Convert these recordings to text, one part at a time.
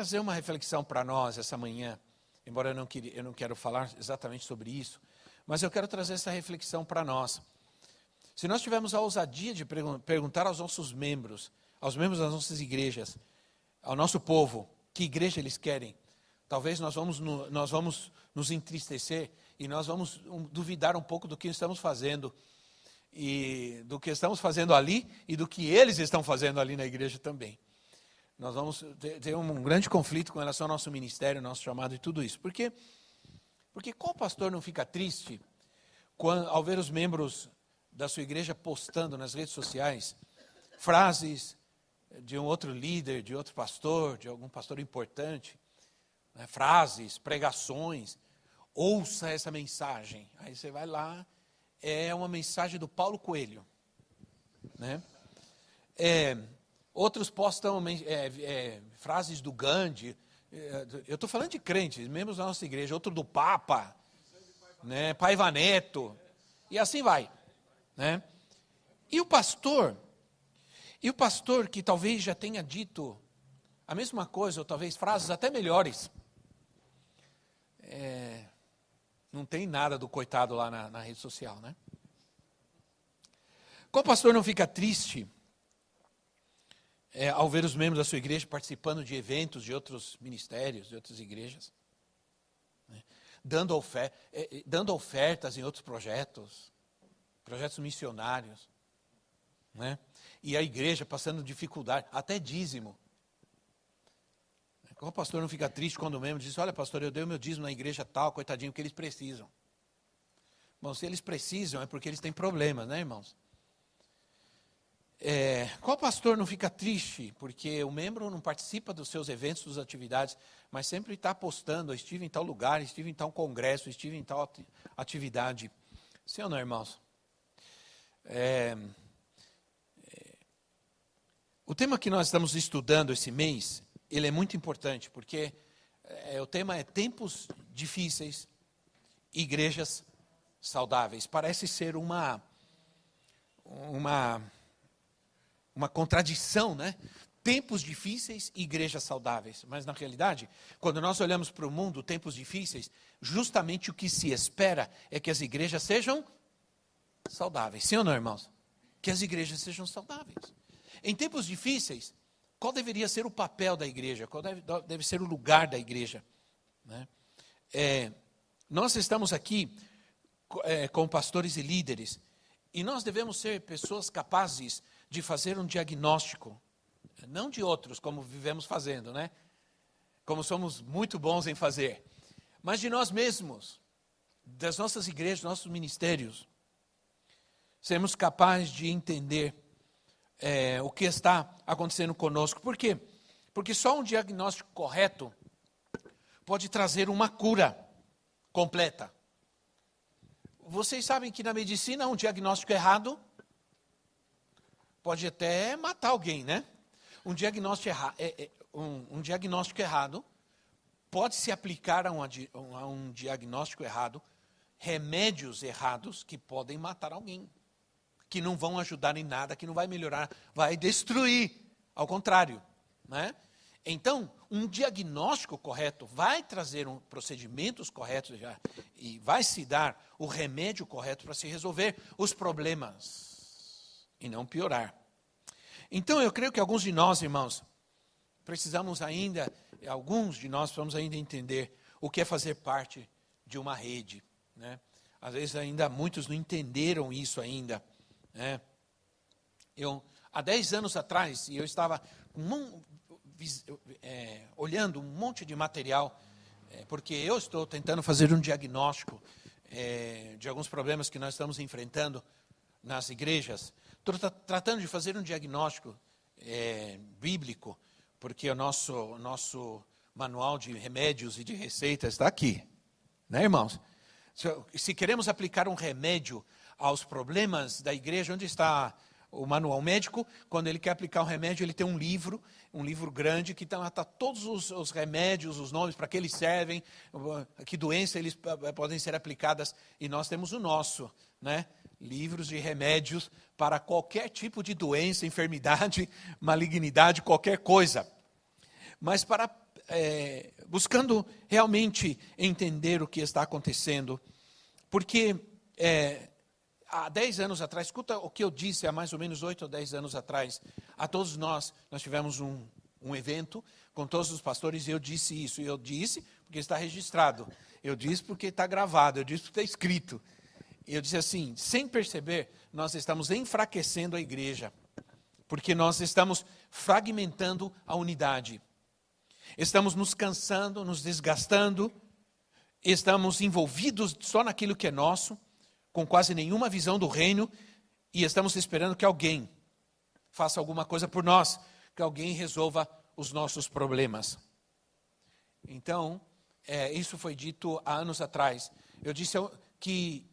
trazer uma reflexão para nós essa manhã, embora eu não quero falar exatamente sobre isso, mas eu quero trazer essa reflexão para nós. Se nós tivermos a ousadia de perguntar aos nossos membros, aos membros das nossas igrejas, ao nosso povo, que igreja eles querem, talvez nós vamos nos entristecer e nós vamos duvidar um pouco do que estamos fazendo, e do que estamos fazendo ali e do que eles estão fazendo ali na igreja também. Nós vamos ter um grande conflito com relação ao nosso ministério, nosso chamado e tudo isso. Por quê? Porque qual pastor não fica triste ao ver os membros da sua igreja postando nas redes sociais frases de um outro líder, de outro pastor, de algum pastor importante, né, frases, pregações, ouça essa mensagem. Aí você vai lá, é uma mensagem do Paulo Coelho, né? Outros postam frases do Gandhi. Eu estou falando de crentes, membros da nossa igreja. Outro do Papa, né? Paiva Neto. E assim vai, né? E o pastor que talvez já tenha dito a mesma coisa, ou talvez frases até melhores, não tem nada do coitado lá na rede social, né? Qual pastor não fica triste ao ver os membros da sua igreja participando de eventos de outros ministérios, de outras igrejas, né? Dando ofertas em outros projetos missionários, né? E a igreja passando dificuldade, até dízimo. Qual pastor não fica triste quando o membro diz, olha pastor, eu dei o meu dízimo na igreja tal, coitadinho, porque eles precisam. Bom, se eles precisam é porque eles têm problemas, né, irmãos? Qual pastor não fica triste porque o membro não participa dos seus eventos, das atividades, mas sempre está postando, estive em tal lugar, estive em tal congresso, estive em tal atividade. Sim ou não, irmãos? O tema que nós estamos estudando esse mês, ele é muito importante, porque o tema é tempos difíceis, igrejas saudáveis. Parece ser uma contradição, né? Tempos difíceis e igrejas saudáveis. Mas, na realidade, quando nós olhamos para o mundo, tempos difíceis, justamente o que se espera é que as igrejas sejam saudáveis. Sim ou não, irmãos? Que as igrejas sejam saudáveis. Em tempos difíceis, qual deveria ser o papel da igreja? Qual deve ser o lugar da igreja? Né? Nós estamos aqui com pastores e líderes, e nós devemos ser pessoas capazes de fazer um diagnóstico, não de outros, como vivemos fazendo, né? Como somos muito bons em fazer, mas de nós mesmos, das nossas igrejas, nossos ministérios, sermos capazes de entender o que está acontecendo conosco. Por quê? Porque só um diagnóstico correto pode trazer uma cura completa. Vocês sabem que na medicina um diagnóstico errado pode até matar alguém, né? Um diagnóstico errado pode se aplicar a um diagnóstico errado, remédios errados que podem matar alguém, que não vão ajudar em nada, que não vai melhorar, vai destruir, ao contrário, né? Então, um diagnóstico correto vai trazer procedimentos corretos e vai se dar o remédio correto para se resolver os problemas e não piorar. Então, eu creio que alguns de nós, irmãos, precisamos ainda entender o que é fazer parte de uma rede, né? Às vezes ainda muitos não entenderam isso ainda, né? Há 10 anos atrás, eu estava olhando um monte de material, porque eu estou tentando fazer um diagnóstico de alguns problemas que nós estamos enfrentando nas igrejas. Estou tratando de fazer um diagnóstico bíblico, porque o nosso manual de remédios e de receitas está aqui, né, irmãos? Se queremos aplicar um remédio aos problemas da igreja, onde está o manual médico? Quando ele quer aplicar um remédio, ele tem um livro grande, que está todos os remédios, os nomes, para que eles servem, que doença eles podem ser aplicadas, e nós temos o nosso, né? Livros de remédios para qualquer tipo de doença, enfermidade, malignidade, qualquer coisa. Mas para buscando realmente entender o que está acontecendo, porque há 10 anos atrás, escuta o que eu disse há mais ou menos 8 ou 10 anos atrás, a todos nós tivemos um evento com todos os pastores, e eu disse isso, e eu disse porque está registrado, eu disse porque está gravado, eu disse porque está escrito. Eu disse assim, sem perceber, nós estamos enfraquecendo a igreja, porque nós estamos fragmentando a unidade. Estamos nos cansando, nos desgastando, estamos envolvidos só naquilo que é nosso, com quase nenhuma visão do reino, e estamos esperando que alguém faça alguma coisa por nós, que alguém resolva os nossos problemas. Então, isso foi dito há anos atrás. Eu disse que,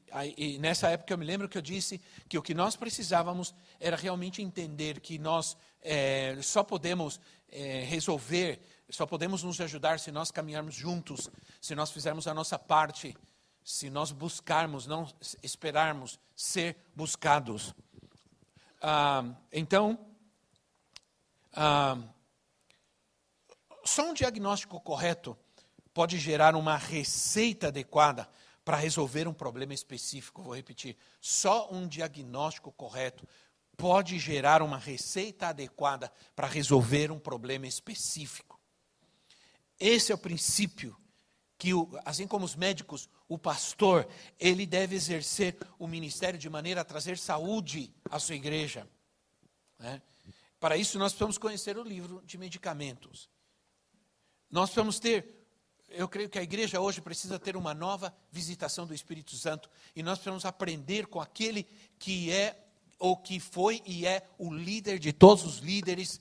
nessa época eu me lembro que eu disse que o que nós precisávamos era realmente entender que nós só podemos resolver, só podemos nos ajudar se nós caminharmos juntos, se nós fizermos a nossa parte, se nós buscarmos, não esperarmos ser buscados. Então, só um diagnóstico correto pode gerar uma receita adequada para resolver um problema específico. Vou repetir, só um diagnóstico correto pode gerar uma receita adequada para resolver um problema específico. Esse é o princípio que, assim como os médicos, o pastor, ele deve exercer o ministério de maneira a trazer saúde à sua igreja, né? Para isso, nós precisamos conhecer o livro de medicamentos. Nós precisamos eu creio que a igreja hoje precisa ter uma nova visitação do Espírito Santo, e nós precisamos aprender com aquele que ou que foi e é o líder de todos os líderes,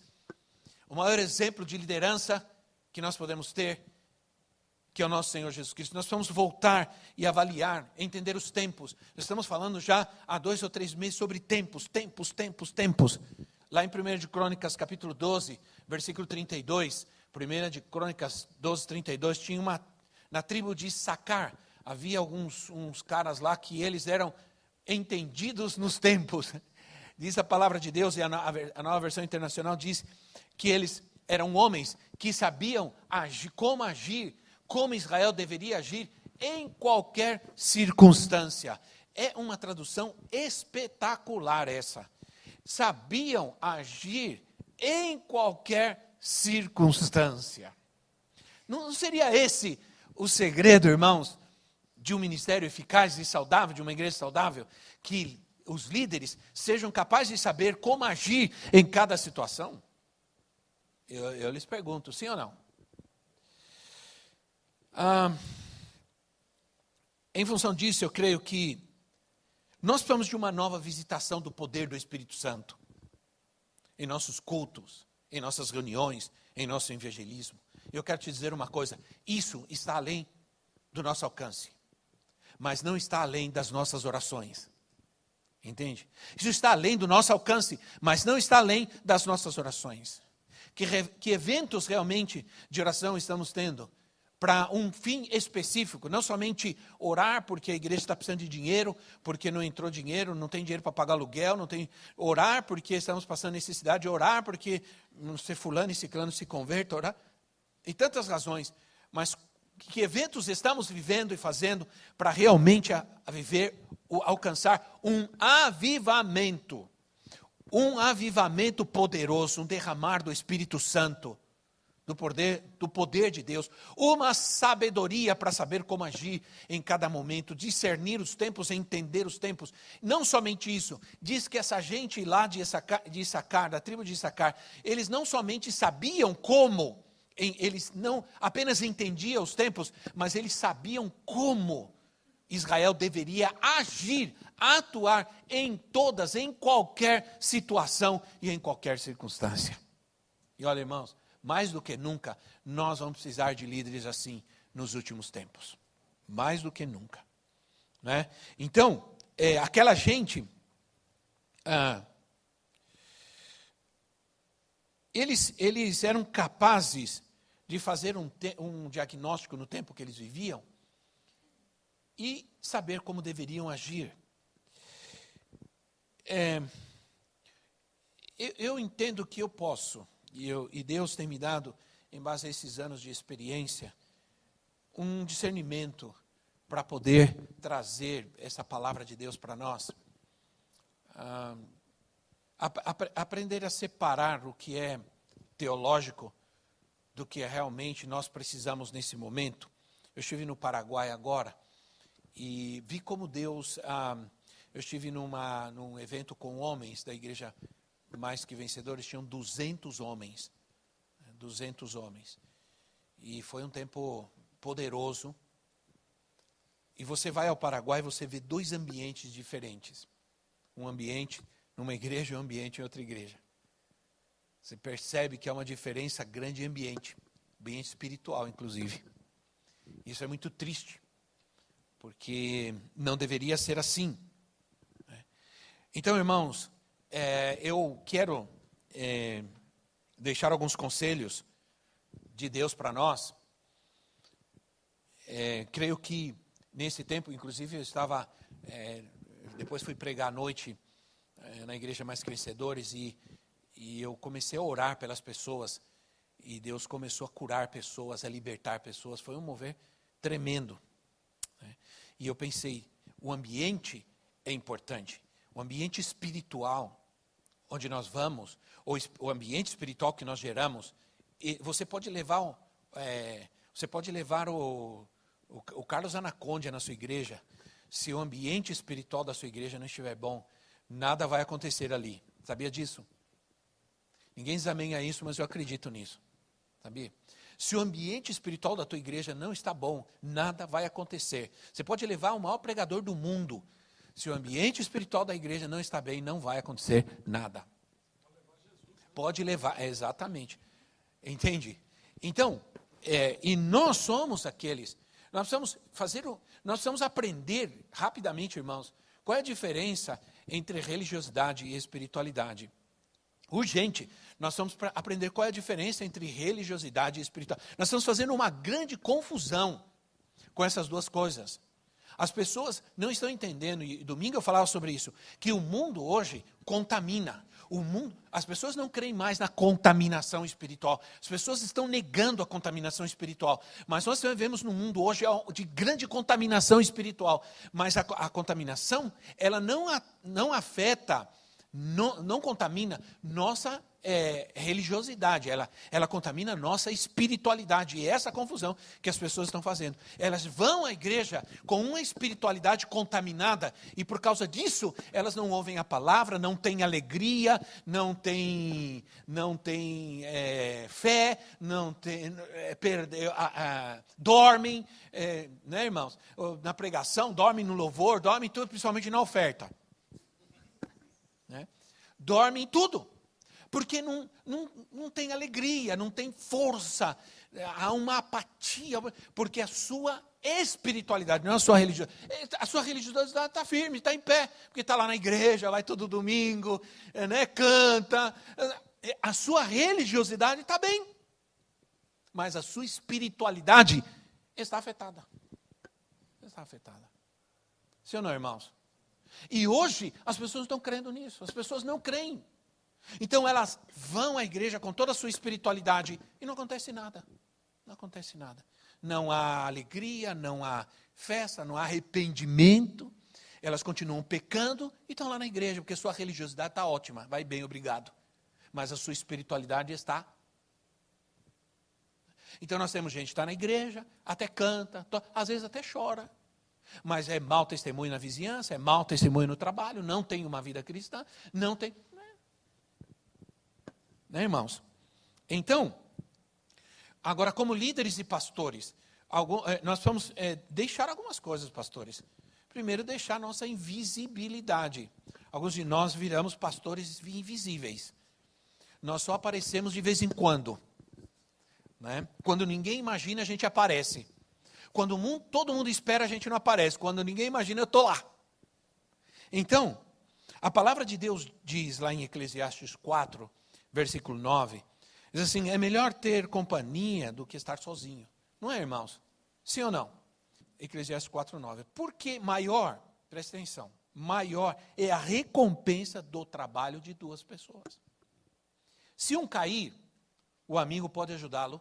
o maior exemplo de liderança que nós podemos ter, que é o nosso Senhor Jesus Cristo. Nós vamos voltar e avaliar, entender os tempos. Nós estamos falando já há 2 ou 3 meses sobre tempos. Lá em 1 de Crônicas, capítulo 12, versículo 32, 1 de Crônicas 12, 32, tinha na tribo de Issacar, havia uns caras lá que eles eram entendidos nos tempos. Diz a palavra de Deus, e a nova versão internacional diz que eles eram homens que sabiam agir, como Israel deveria agir em qualquer circunstância. É uma tradução espetacular essa. Sabiam agir em qualquer circunstância. Não seria esse o segredo, irmãos, de um ministério eficaz e saudável, de uma igreja saudável? Que os líderes sejam capazes de saber como agir em cada situação? Eu lhes pergunto, sim ou não? Em função disso, eu creio que nós precisamos de uma nova visitação do poder do Espírito Santo em nossos cultos, em nossas reuniões, em nosso evangelismo. Eu quero te dizer uma coisa, isso está além do nosso alcance, mas não está além das nossas orações. Entende? Isso está além do nosso alcance, mas não está além das nossas orações. Que eventos realmente de oração estamos tendo para um fim específico, não somente orar porque a igreja está precisando de dinheiro, porque não entrou dinheiro, não tem dinheiro para pagar aluguel, não tem, orar porque estamos passando necessidade, orar porque não sei, fulano e ciclano se convertam, orar, e tantas razões, mas que eventos estamos vivendo e fazendo para realmente alcançar um avivamento poderoso, um derramar do Espírito Santo, do poder de Deus, uma sabedoria para saber como agir em cada momento, discernir os tempos, entender os tempos. Não somente isso, diz que essa gente lá de Issacar, da tribo de Issacar, eles não somente sabiam como, eles não apenas entendiam os tempos, mas eles sabiam como Israel deveria agir, atuar em qualquer situação e em qualquer circunstância. E olha, irmãos, mais do que nunca, nós vamos precisar de líderes assim nos últimos tempos. Mais do que nunca. Né? Então, aquela gente, eles eram capazes de fazer um diagnóstico no tempo que eles viviam e saber como deveriam agir. Eu entendo que eu posso, e Deus tem me dado em base a esses anos de experiência, um discernimento para poder trazer essa palavra de Deus para nós. Aprender a separar o que é teológico do que realmente nós precisamos nesse momento. Eu estive no Paraguai agora e vi como Deus... eu estive num evento com homens da igreja Mais Que Vencedores, tinham 200 homens. 200 homens. E foi um tempo poderoso. E você vai ao Paraguai e você vê dois ambientes diferentes. Um ambiente numa igreja e um ambiente em outra igreja. Você percebe que há uma diferença grande em ambiente espiritual, inclusive. Isso é muito triste, porque não deveria ser assim. Então, irmãos, eu quero deixar alguns conselhos de Deus para nós. Creio que nesse tempo, inclusive, eu estava... depois fui pregar à noite na Igreja Mais Que Vencedores e eu comecei a orar pelas pessoas e Deus começou a curar pessoas, a libertar pessoas. Foi um mover tremendo. E eu pensei, o ambiente é importante. O ambiente espiritual onde nós vamos, ou o ambiente espiritual que nós geramos, você pode levar o Carlos Anacondia na sua igreja. Se o ambiente espiritual da sua igreja não estiver bom, nada vai acontecer ali. Sabia disso? Ninguém diz amém a isso, mas eu acredito nisso. Sabia? Se o ambiente espiritual da tua igreja não está bom, nada vai acontecer. Você pode levar o maior pregador do mundo. Se o ambiente espiritual da igreja não está bem, não vai acontecer nada. Pode levar, exatamente. Entende? Então, e nós somos aqueles... Nós precisamos aprender rapidamente, irmãos, qual é a diferença entre religiosidade e espiritualidade. Urgente, nós vamos aprender qual é a diferença entre religiosidade e espiritualidade. Nós estamos fazendo uma grande confusão com essas duas coisas. As pessoas não estão entendendo, e domingo eu falava sobre isso, que o mundo hoje contamina. As pessoas não creem mais na contaminação espiritual. As pessoas estão negando a contaminação espiritual. Mas nós vivemos num mundo hoje de grande contaminação espiritual. Mas a contaminação, ela não afeta, não contamina nossa religiosidade. Ela contamina a nossa espiritualidade. E é essa confusão que as pessoas estão fazendo. Elas vão à igreja com uma espiritualidade contaminada e por causa disso elas não ouvem a palavra, não têm alegria, não têm fé, dormem, né, irmãos? Na pregação, dormem no louvor, dormem tudo, principalmente na oferta. Né? Dormem em tudo. Porque não tem alegria, não tem força, há uma apatia, porque a sua espiritualidade, não a sua religiosidade. A sua religiosidade está firme, está em pé, porque está lá na igreja, vai todo domingo, né, canta. A sua religiosidade está bem, mas a sua espiritualidade está afetada. Está afetada. Sim ou não, irmãos? E hoje as pessoas não estão crendo nisso, as pessoas não creem. Então elas vão à igreja com toda a sua espiritualidade e não acontece nada. Não acontece nada. Não há alegria, não há festa, não há arrependimento. Elas continuam pecando e estão lá na igreja, porque sua religiosidade está ótima, vai bem, obrigado. Mas a sua espiritualidade está. Então nós temos gente que está na igreja, até canta, às vezes até chora. Mas é mau testemunho na vizinhança, é mau testemunho no trabalho, não tem uma vida cristã, não tem... Né, irmãos? Então, agora como líderes e pastores, nós vamos deixar algumas coisas, pastores. Primeiro, deixar nossa invisibilidade. Alguns de nós viramos pastores invisíveis. Nós só aparecemos de vez em quando. Né? Quando ninguém imagina, a gente aparece. Quando todo mundo espera, a gente não aparece. Quando ninguém imagina, eu estou lá. Então, a palavra de Deus diz lá em Eclesiastes 4, versículo 9, diz assim, é melhor ter companhia do que estar sozinho. Não é, irmãos? Sim ou não? Eclesiastes 4, 9. Porque maior, presta atenção, maior é a recompensa do trabalho de duas pessoas. Se um cair, o amigo pode ajudá-lo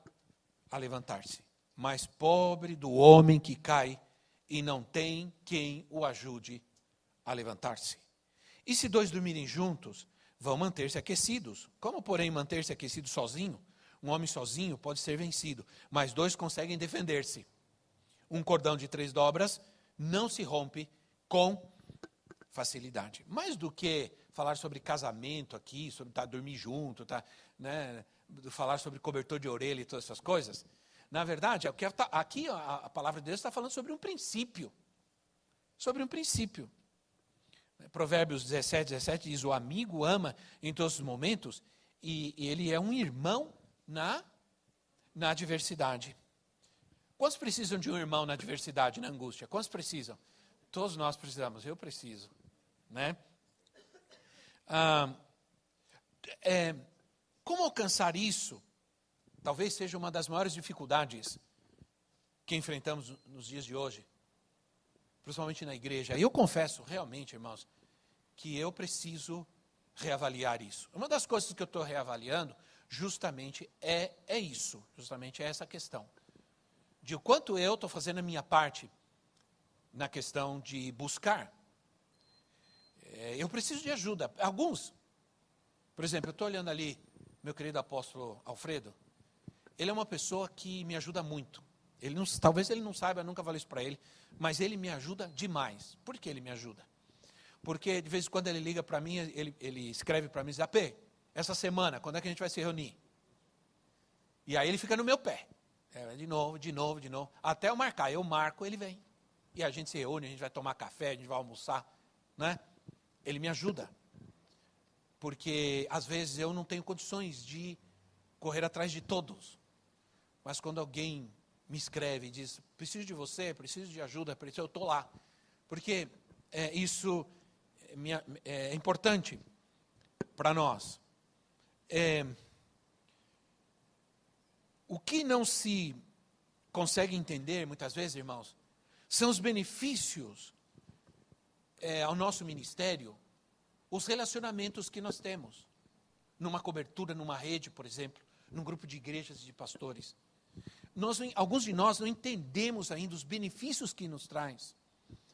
a levantar-se. Mas pobre do homem que cai e não tem quem o ajude a levantar-se. E se dois dormirem juntos, vão manter-se aquecidos. Como, porém, manter-se aquecido sozinho? Um homem sozinho pode ser vencido, mas dois conseguem defender-se. Um cordão de 3 dobras não se rompe com facilidade. Mais do que falar sobre casamento aqui, sobre dormir junto, né, falar sobre cobertor de orelha e todas essas coisas, na verdade, aqui a palavra de Deus está falando sobre um princípio. Sobre um princípio. Provérbios 17 diz, o amigo ama em todos os momentos, e ele é um irmão na adversidade. Quantos precisam de um irmão na adversidade, na angústia? Quantos precisam? Todos nós precisamos, eu preciso. Né? Como alcançar isso? Talvez seja uma das maiores dificuldades que enfrentamos nos dias de hoje, principalmente na igreja. E eu confesso, realmente, irmãos, que eu preciso reavaliar isso. Uma das coisas que eu estou reavaliando, justamente, é isso. Justamente é essa questão. De o quanto eu estou fazendo a minha parte na questão de buscar. Eu preciso de ajuda. Alguns, por exemplo, eu estou olhando ali, meu querido apóstolo Alfredo, ele é uma pessoa que me ajuda muito. Talvez ele não saiba, eu nunca falei isso para ele, mas ele me ajuda demais. Por que ele me ajuda? Porque de vez em quando ele liga para mim, ele escreve para mim, diz, AP, essa semana, quando é que a gente vai se reunir? E aí ele fica no meu pé. De novo, até eu marcar. Eu marco, ele vem. E a gente se reúne, a gente vai tomar café, a gente vai almoçar. Né? Ele me ajuda. Porque às vezes eu não tenho condições de correr atrás de todos. Mas quando alguém me escreve e diz, preciso de você, preciso de ajuda, eu estou lá. Porque isso é importante para nós. O que não se consegue entender, muitas vezes, irmãos, são os benefícios ao nosso ministério, os relacionamentos que nós temos. Numa cobertura, numa rede, por exemplo, num grupo de igrejas e de pastores. Alguns de nós não entendemos ainda os benefícios que nos traz.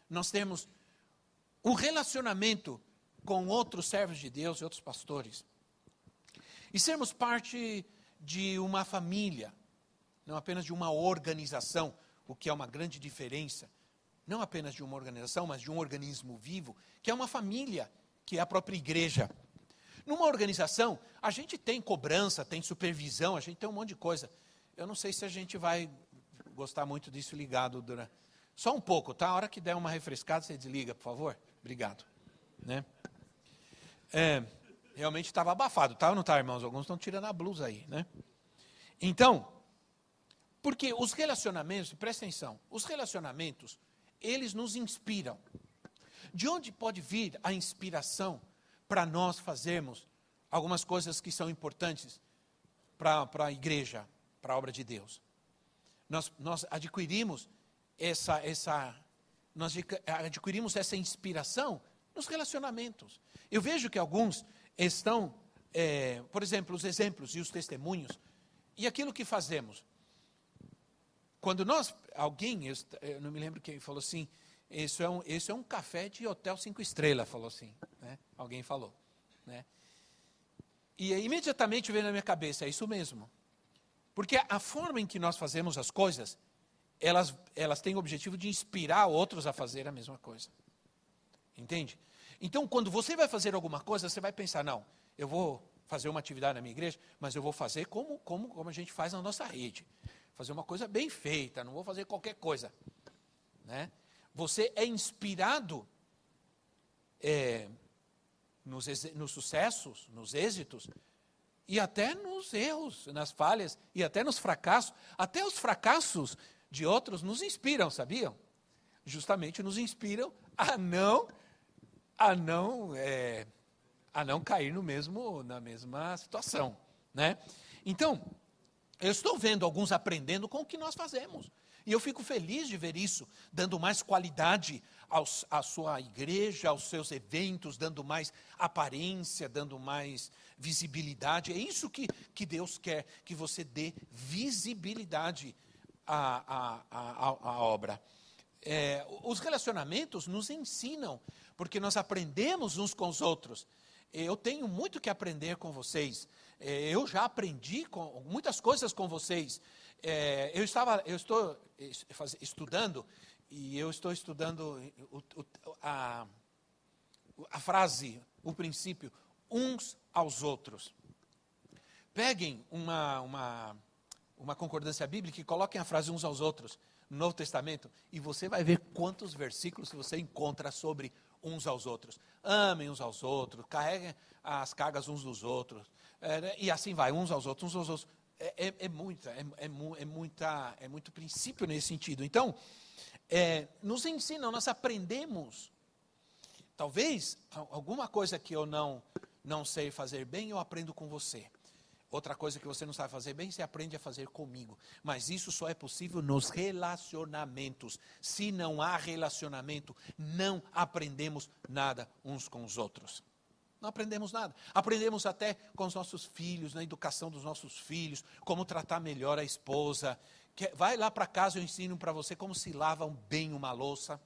Nós temos um relacionamento com outros servos de Deus e outros pastores. E sermos parte de uma família, não apenas de uma organização, o que é uma grande diferença. Não apenas de uma organização, mas de um organismo vivo, que é uma família, que é a própria igreja. Numa organização, a gente tem cobrança, tem supervisão, a gente tem um monte de coisa. Eu não sei se a gente vai gostar muito disso ligado durante... Só um pouco, tá? A hora que der uma refrescada, você desliga, por favor. Obrigado. Né? Realmente estava abafado, tá ou não tá, irmãos? Alguns estão tirando a blusa aí, né? Então, porque os relacionamentos, presta atenção, os relacionamentos, eles nos inspiram. De onde pode vir a inspiração para nós fazermos algumas coisas que são importantes para a igreja, para a obra de Deus? Nós adquirimos adquirimos essa inspiração nos relacionamentos. Eu vejo que alguns estão, por exemplo, os exemplos e os testemunhos, e aquilo que fazemos. Quando eu não me lembro quem falou assim, esse é um café de hotel 5 estrelas, falou assim, né? Alguém falou. Né? E imediatamente veio na minha cabeça, é isso mesmo. Porque a forma em que nós fazemos as coisas, elas têm o objetivo de inspirar outros a fazer a mesma coisa. Entende? Então, quando você vai fazer alguma coisa, você vai pensar, não, eu vou fazer uma atividade na minha igreja, mas eu vou fazer como a gente faz na nossa rede. Fazer uma coisa bem feita, não vou fazer qualquer coisa. Né? Você é inspirado nos sucessos, nos êxitos, e até nos erros, nas falhas, e até nos fracassos. Até os fracassos de outros nos inspiram, sabiam? Justamente nos inspiram a não cair na mesma situação. Né? Então, eu estou vendo alguns aprendendo com o que nós fazemos. E eu fico feliz de ver isso, dando mais qualidade à sua igreja, aos seus eventos, dando mais aparência, dando mais visibilidade. É isso que Deus quer, que você dê visibilidade à obra. Os relacionamentos nos ensinam, porque nós aprendemos uns com os outros. Eu tenho muito que aprender com vocês. Eu já aprendi muitas coisas com vocês. Eu estou estudando, e eu estou estudando a frase, o princípio, uns aos outros. Peguem uma concordância bíblica e coloquem a frase uns aos outros no Novo Testamento, e você vai ver quantos versículos você encontra sobre uns aos outros. Amem uns aos outros, carreguem as cargas uns dos outros, e assim vai, uns aos outros, uns aos outros. É muito princípio nesse sentido. Então, nos ensinam, nós aprendemos. Talvez alguma coisa que eu não sei fazer bem, eu aprendo com você. Outra coisa que você não sabe fazer bem, você aprende a fazer comigo. Mas isso só é possível nos relacionamentos. Se não há relacionamento, não aprendemos nada uns com os outros. Não aprendemos nada. Aprendemos até com os nossos filhos, na educação dos nossos filhos, como tratar melhor a esposa. Vai lá para casa, eu ensino para você como se lava bem uma louça.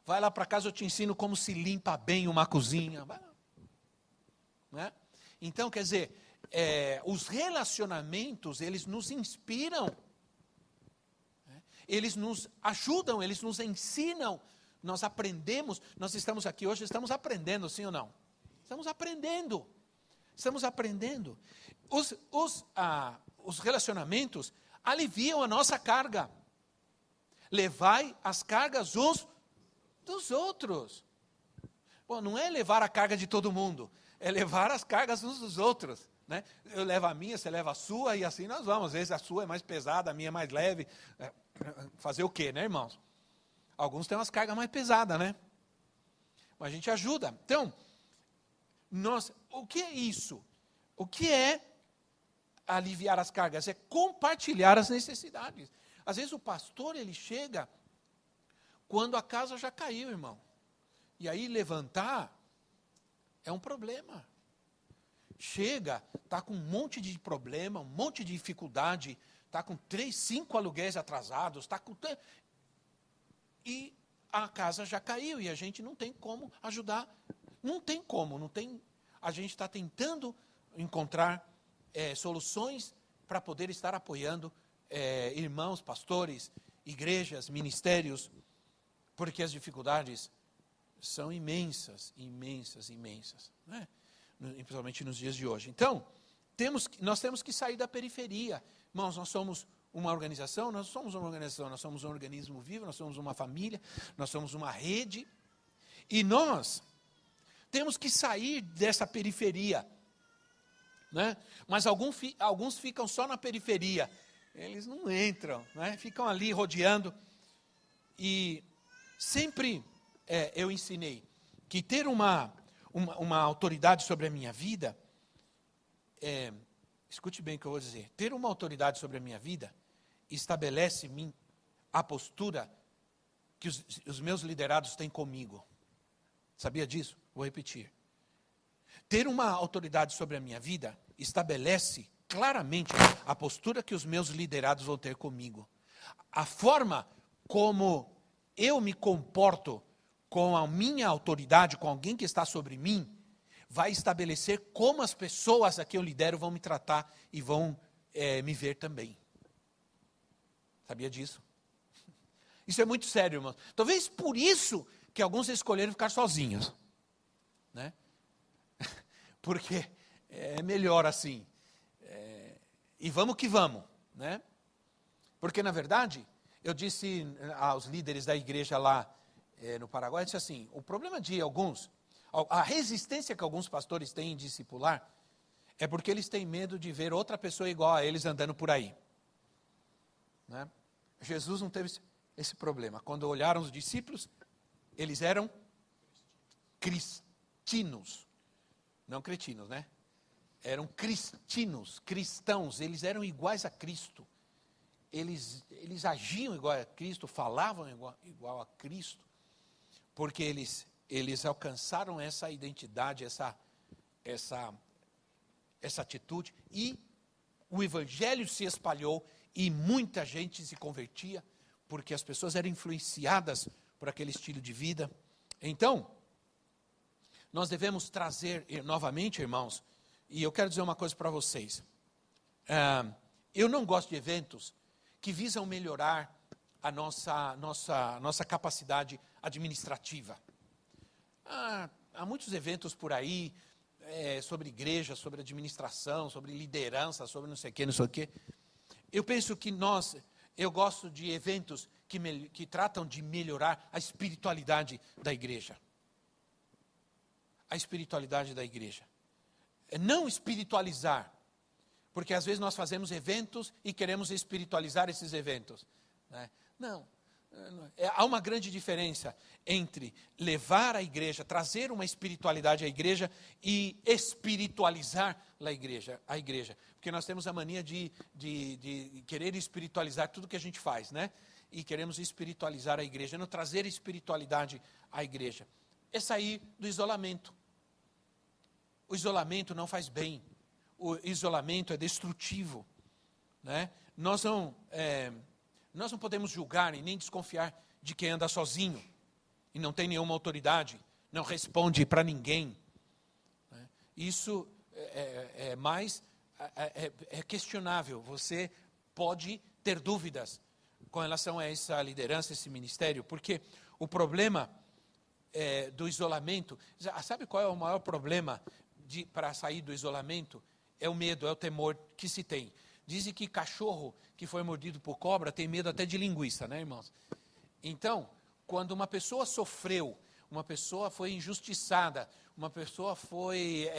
Vai lá para casa, eu te ensino como se limpa bem uma cozinha. Vai lá. Não é? Então, quer dizer, os relacionamentos, eles nos inspiram, né? Eles nos ajudam, eles nos ensinam, nós aprendemos, nós estamos aqui hoje, estamos aprendendo, sim ou não? Estamos aprendendo. Os relacionamentos aliviam a nossa carga. Levai as cargas uns dos outros. Bom, não é levar a carga de todo mundo, é levar as cargas uns dos outros, né? Eu levo a minha, você leva a sua, e assim nós vamos. Às vezes a sua é mais pesada, a minha é mais leve. Fazer o quê, né, irmãos? Alguns têm umas cargas mais pesadas, né? Mas a gente ajuda. Então, o que é isso? O que é aliviar as cargas? É compartilhar as necessidades. Às vezes o pastor, ele chega quando a casa já caiu, irmão. E aí levantar é um problema. Chega, está com um monte de problema, um monte de dificuldade, está com 3, 5 aluguéis atrasados, e a casa já caiu, e a gente não tem como ajudar. A gente está tentando encontrar soluções para poder estar apoiando irmãos, pastores, igrejas, ministérios, porque as dificuldades são imensas, né? Principalmente nos dias de hoje. Então, nós temos que sair da periferia. Irmãos, nós somos uma organização, nós somos um organismo vivo, nós somos uma família, nós somos uma rede, e nós temos que sair dessa periferia, né? Mas alguns ficam só na periferia, eles não entram, né? Ficam ali rodeando, e sempre eu ensinei que ter uma autoridade sobre a minha vida, escute bem o que eu vou dizer, ter uma autoridade sobre a minha vida estabelece a postura que os meus liderados têm comigo. Sabia disso? Vou repetir. Ter uma autoridade sobre a minha vida estabelece claramente a postura que os meus liderados vão ter comigo. A forma como eu me comporto com a minha autoridade, com alguém que está sobre mim, vai estabelecer como as pessoas a quem eu lidero vão me tratar e vão me ver também. Sabia disso? Isso é muito sério, irmão. Talvez por isso que alguns escolheram ficar sozinhos, né? Porque é melhor assim. E vamos que vamos, né? Porque, na verdade, eu disse aos líderes da igreja lá no Paraguai, eu disse assim, o problema de alguns, a resistência que alguns pastores têm em discipular, é porque eles têm medo de ver outra pessoa igual a eles andando por aí, né? Jesus não teve esse problema. Quando olharam os discípulos, eles eram cristinos, não cretinos, né? Eram cristinos, cristãos, eles eram iguais a Cristo. eles agiam igual a Cristo, falavam igual a Cristo, porque eles alcançaram essa identidade, essa atitude, e o evangelho se espalhou e muita gente se convertia, porque as pessoas eram influenciadas por aquele estilo de vida. Então, nós devemos trazer novamente, irmãos, e eu quero dizer uma coisa para vocês. Eu não gosto de eventos que visam melhorar a nossa capacidade administrativa. Há muitos eventos por aí, sobre igreja, sobre administração, sobre liderança, sobre não sei o quê. Eu penso que eu gosto de eventos que tratam de melhorar a espiritualidade da igreja. A espiritualidade da igreja. Não espiritualizar, porque às vezes nós fazemos eventos e queremos espiritualizar esses eventos. Né? Não. Há uma grande diferença entre levar a igreja, trazer uma espiritualidade à igreja e espiritualizar a igreja. Porque nós temos a mania de querer espiritualizar tudo que a gente faz, né? E queremos espiritualizar a igreja, não trazer espiritualidade à igreja. É sair do isolamento. O isolamento não faz bem. O isolamento é destrutivo. Né? Nós não podemos julgar e nem desconfiar de quem anda sozinho e não tem nenhuma autoridade, não responde para ninguém. Né? Isso é questionável. Você pode ter dúvidas com relação a essa liderança, esse ministério, porque o problema do isolamento, sabe qual é o maior problema para sair do isolamento? É o medo, é o temor que se tem. Dizem que cachorro que foi mordido por cobra tem medo até de linguiça, né, irmãos? Então, quando uma pessoa sofreu, uma pessoa foi injustiçada, uma pessoa foi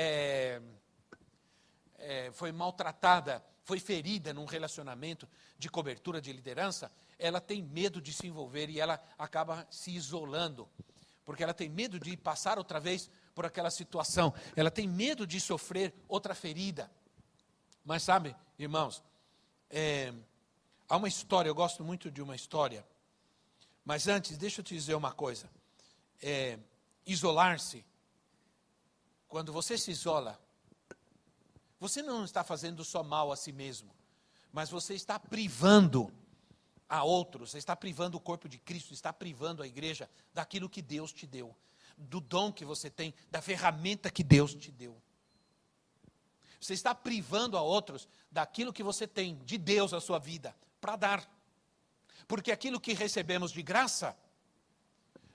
maltratada, foi ferida num relacionamento de cobertura de liderança, ela tem medo de se envolver e ela acaba se isolando, porque ela tem medo de passar outra vez por aquela situação, ela tem medo de sofrer outra ferida. Mas sabe, irmãos, há uma história, eu gosto muito de uma história, mas antes, deixa eu te dizer uma coisa. Isolar-se, quando você se isola, você não está fazendo só mal a si mesmo, mas você está privando a outros, você está privando o corpo de Cristo, está privando a igreja daquilo que Deus te deu, do dom que você tem, da ferramenta que Deus te deu. Você está privando a outros daquilo que você tem de Deus na sua vida, para dar. Porque aquilo que recebemos de graça,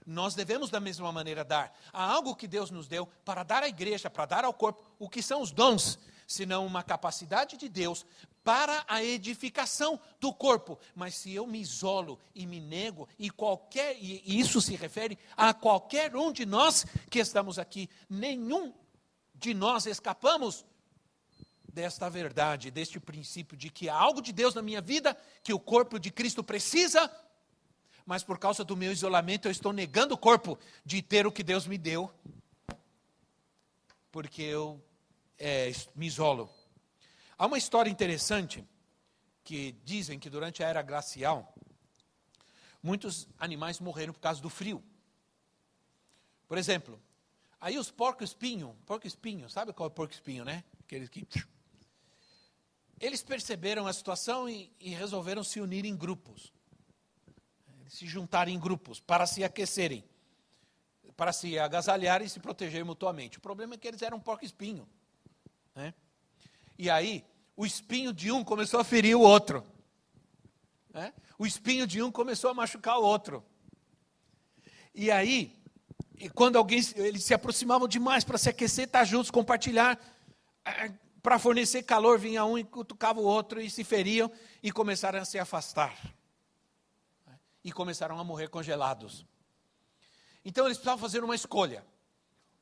nós devemos da mesma maneira dar. Há algo que Deus nos deu para dar à igreja, para dar ao corpo. O que são os dons? Senão uma capacidade de Deus para a edificação do corpo. Mas se eu me isolo e me nego, e isso se refere a qualquer um de nós que estamos aqui, nenhum de nós escapamos desta verdade, deste princípio de que há algo de Deus na minha vida, que o corpo de Cristo precisa, mas por causa do meu isolamento eu estou negando o corpo de ter o que Deus me deu, porque eu me isolo. Há uma história interessante, que dizem que durante a era glacial, muitos animais morreram por causa do frio. Por exemplo, aí os porco-espinho, sabe qual é o porco-espinho, né? Aqueles que... Eles perceberam a situação e resolveram se unir em grupos. Se juntarem em grupos para se aquecerem, para se agasalharem e se protegerem mutuamente. O problema é que eles eram porco-espinho. Né? E aí, o espinho de um começou a ferir o outro. Né? O espinho de um começou a machucar o outro. E aí, quando eles se aproximavam demais para se aquecer, estar juntos, compartilhar... Para fornecer calor, vinha um e cutucava o outro e se feriam e começaram a se afastar. E começaram a morrer congelados. Então eles precisavam fazer uma escolha.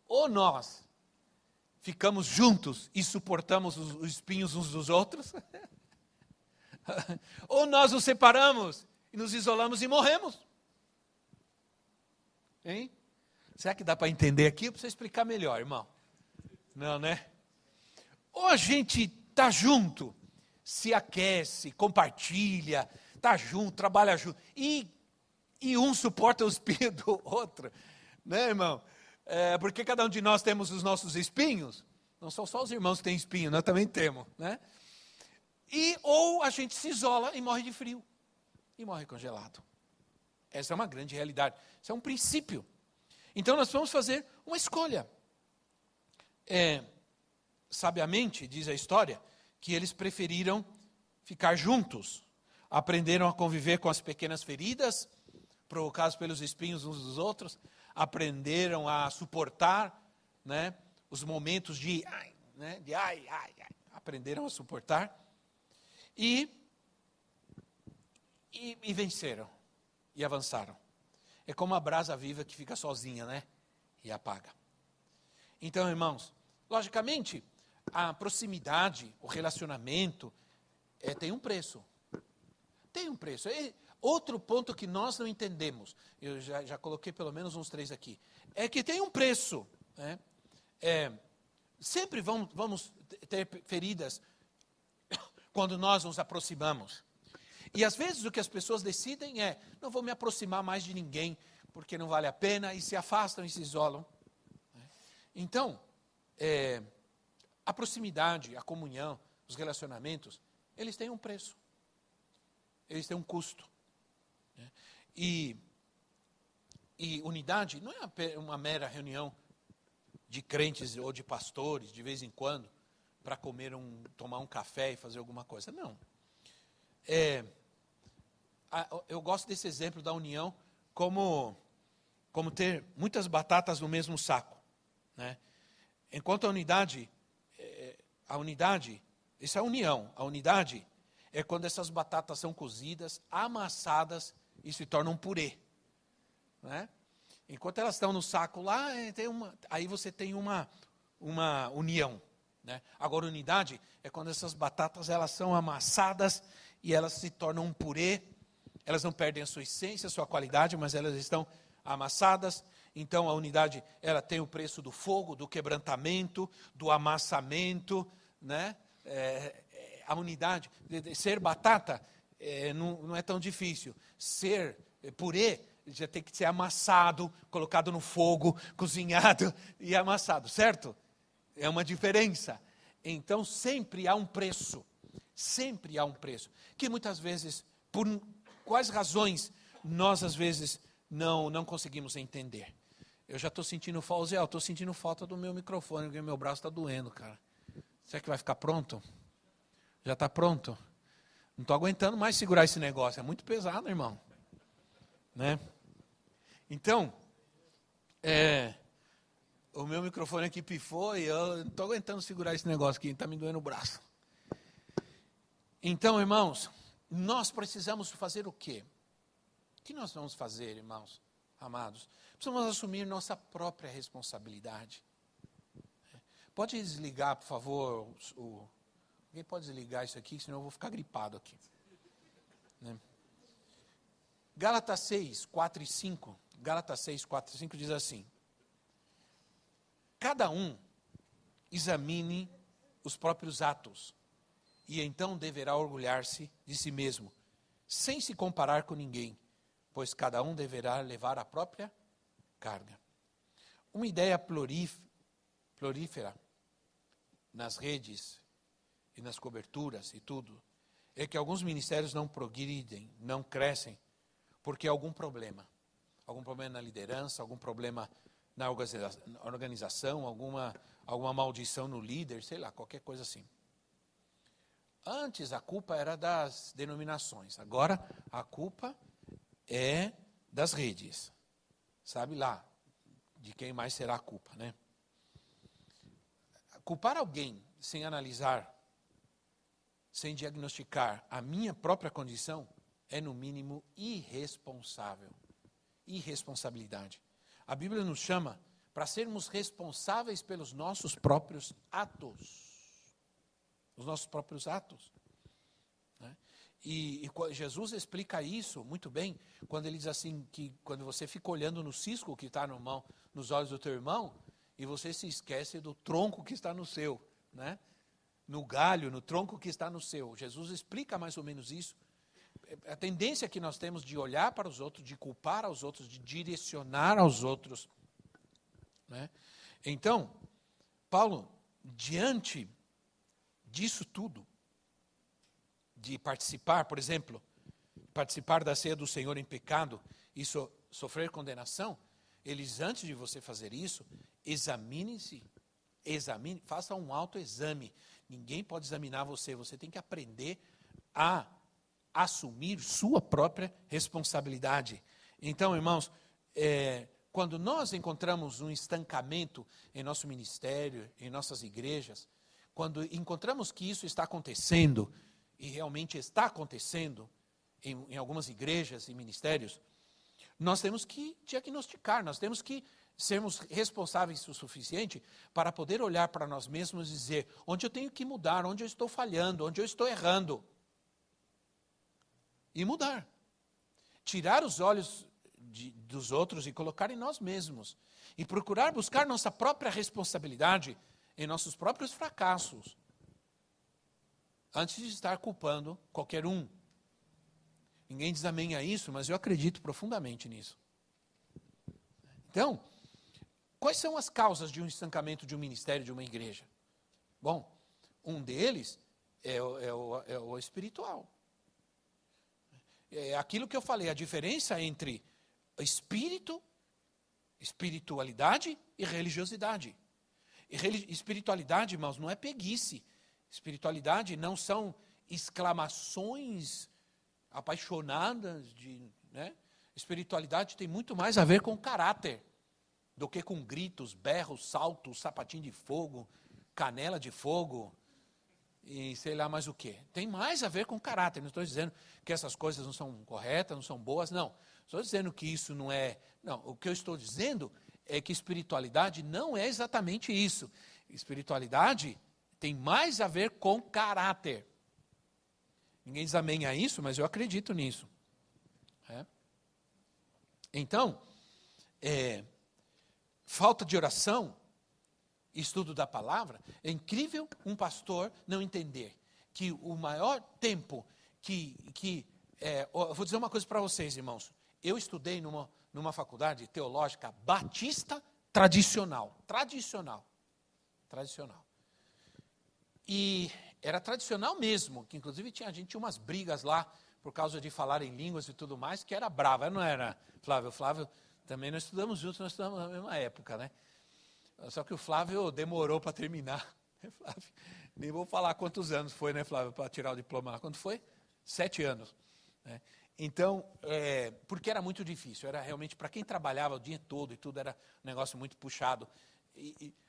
Ou nós ficamos juntos e suportamos os espinhos uns dos outros, ou nós nos separamos e nos isolamos e morremos. Hein? Será que dá para entender aqui? Eu preciso explicar melhor, irmão. Não, né? Ou a gente está junto, se aquece, compartilha, tá junto, trabalha junto. E um suporta o espinho do outro, né, irmão? Porque cada um de nós temos os nossos espinhos. Não são só os irmãos que têm espinho, nós também temos, né? Ou a gente se isola e morre de frio. E morre congelado. Essa é uma grande realidade. Isso é um princípio. Então nós vamos fazer uma escolha. Sabiamente, diz a história, que eles preferiram ficar juntos. Aprenderam a conviver com as pequenas feridas, provocadas pelos espinhos uns dos outros. Aprenderam a suportar, né, os momentos de ai. Aprenderam a suportar. E venceram. E avançaram. É como a brasa viva que fica sozinha, né? E apaga. Então, irmãos, logicamente, a proximidade, o relacionamento, tem um preço. Tem um preço. Outro ponto que nós não entendemos, eu já coloquei pelo menos uns 3 aqui, é que tem um preço. Né? Sempre vamos ter feridas quando nós nos aproximamos. E às vezes o que as pessoas decidem é, não vou me aproximar mais de ninguém, porque não vale a pena, e se afastam e se isolam. Então, a proximidade, a comunhão, os relacionamentos, eles têm um preço. Eles têm um custo. E unidade não é uma mera reunião de crentes ou de pastores, de vez em quando, para tomar um café e fazer alguma coisa. Não. Eu gosto desse exemplo da união como ter muitas batatas no mesmo saco. Né? Enquanto a unidade, isso é a união. A unidade é quando essas batatas são cozidas, amassadas e se tornam purê. Né? Enquanto elas estão no saco lá, aí você tem uma união. Né? Agora, unidade é quando essas batatas elas são amassadas e elas se tornam um purê. Elas não perdem a sua essência, a sua qualidade, mas elas estão amassadas. Então, a unidade ela tem o preço do fogo, do quebrantamento, do amassamento. Né? A unidade, ser batata não é tão difícil. Ser purê já tem que ser amassado, colocado no fogo, cozinhado e amassado, certo? É uma diferença. Então, sempre há um preço. Sempre há um preço. Que muitas vezes, por quais razões, nós às vezes não conseguimos entender. Eu já estou sentindo falta, Zé, eu estou sentindo falta do meu microfone, porque meu braço está doendo, cara. Será que vai ficar pronto? Já está pronto? Não estou aguentando mais segurar esse negócio, é muito pesado, irmão. Né? Então, o meu microfone aqui pifou e eu não estou aguentando segurar esse negócio aqui, está me doendo o braço. Então, irmãos, nós precisamos fazer o quê? O que nós vamos fazer, irmãos, amados? Precisamos assumir nossa própria responsabilidade. Pode desligar, por favor, alguém pode desligar isso aqui, senão eu vou ficar gripado aqui. Né? Gálatas 6, 4 e 5. Gálatas 6, 4 e 5 diz assim: cada um examine os próprios atos, e então deverá orgulhar-se de si mesmo, sem se comparar com ninguém, pois cada um deverá levar a própria carga. Uma ideia prolífera nas redes e nas coberturas e tudo, é que alguns ministérios não progridem, não crescem, porque há algum problema na liderança, algum problema na organização, alguma maldição no líder, sei lá, qualquer coisa assim. Antes a culpa era das denominações, agora a culpa é das redes. Sabe lá de quem mais será a culpa, né? Culpar alguém sem analisar, sem diagnosticar a minha própria condição, é no mínimo irresponsável. Irresponsabilidade. A Bíblia nos chama para sermos responsáveis pelos nossos próprios atos. Os nossos próprios atos. Né? E Jesus explica isso muito bem, quando ele diz assim, que quando você fica olhando no cisco que está nos olhos do teu irmão, e você se esquece do tronco que está no seu, né? No galho, no tronco que está no seu. Jesus explica mais ou menos isso. a tendência que nós temos de olhar para os outros, de culpar aos outros, de direcionar aos outros, né? Então, Paulo, diante disso tudo, de participar, por exemplo, participar da ceia do Senhor em pecado e sofrer condenação, eles, antes de você fazer isso, examine, faça um autoexame. Ninguém pode examinar você, você tem que aprender a assumir sua própria responsabilidade. Então, irmãos, quando nós encontramos um estancamento em nosso ministério, em nossas igrejas, quando encontramos que isso está acontecendo, e realmente está acontecendo em algumas igrejas e ministérios, nós temos que diagnosticar, nós temos que sermos responsáveis o suficiente para poder olhar para nós mesmos e dizer onde eu tenho que mudar, onde eu estou falhando, onde eu estou errando. E mudar. Tirar os olhos dos outros e colocar em nós mesmos. E procurar buscar nossa própria responsabilidade em nossos próprios fracassos. Antes de estar culpando qualquer um. Ninguém diz amém a isso, mas eu acredito profundamente nisso. Então, quais são as causas de um estancamento de um ministério, de uma igreja? Bom, um deles é o espiritual. É aquilo que eu falei, a diferença entre espiritualidade e religiosidade. Espiritualidade, irmãos, não é preguiça. Espiritualidade não são exclamações apaixonadas, né? Espiritualidade tem muito mais a ver com caráter do que com gritos, berros, saltos, sapatinho de fogo, canela de fogo e sei lá mais o quê. Tem mais a ver com caráter. Não estou dizendo que essas coisas não são corretas, não são boas, não. Estou dizendo que isso não é... Não, o que eu estou dizendo é que espiritualidade não é exatamente isso. Espiritualidade tem mais a ver com caráter. Ninguém diz amém a isso, mas eu acredito nisso. Então, falta de oração, estudo da palavra, é incrível um pastor não entender que o maior tempo eu vou dizer uma coisa para vocês, irmãos. Eu estudei numa faculdade teológica batista tradicional. E era tradicional mesmo, que inclusive a gente tinha umas brigas lá, por causa de falar em línguas e tudo mais, que era brava, não era, Flávio? Flávio, também nós estudamos juntos, nós estudamos na mesma época, né? Só que o Flávio demorou para terminar. Flávio, nem vou falar quantos anos foi, né, Flávio, para tirar o diploma. Quanto foi? 7 anos. Né? Então, porque era muito difícil, era realmente, para quem trabalhava o dia todo e tudo, era um negócio muito puxado.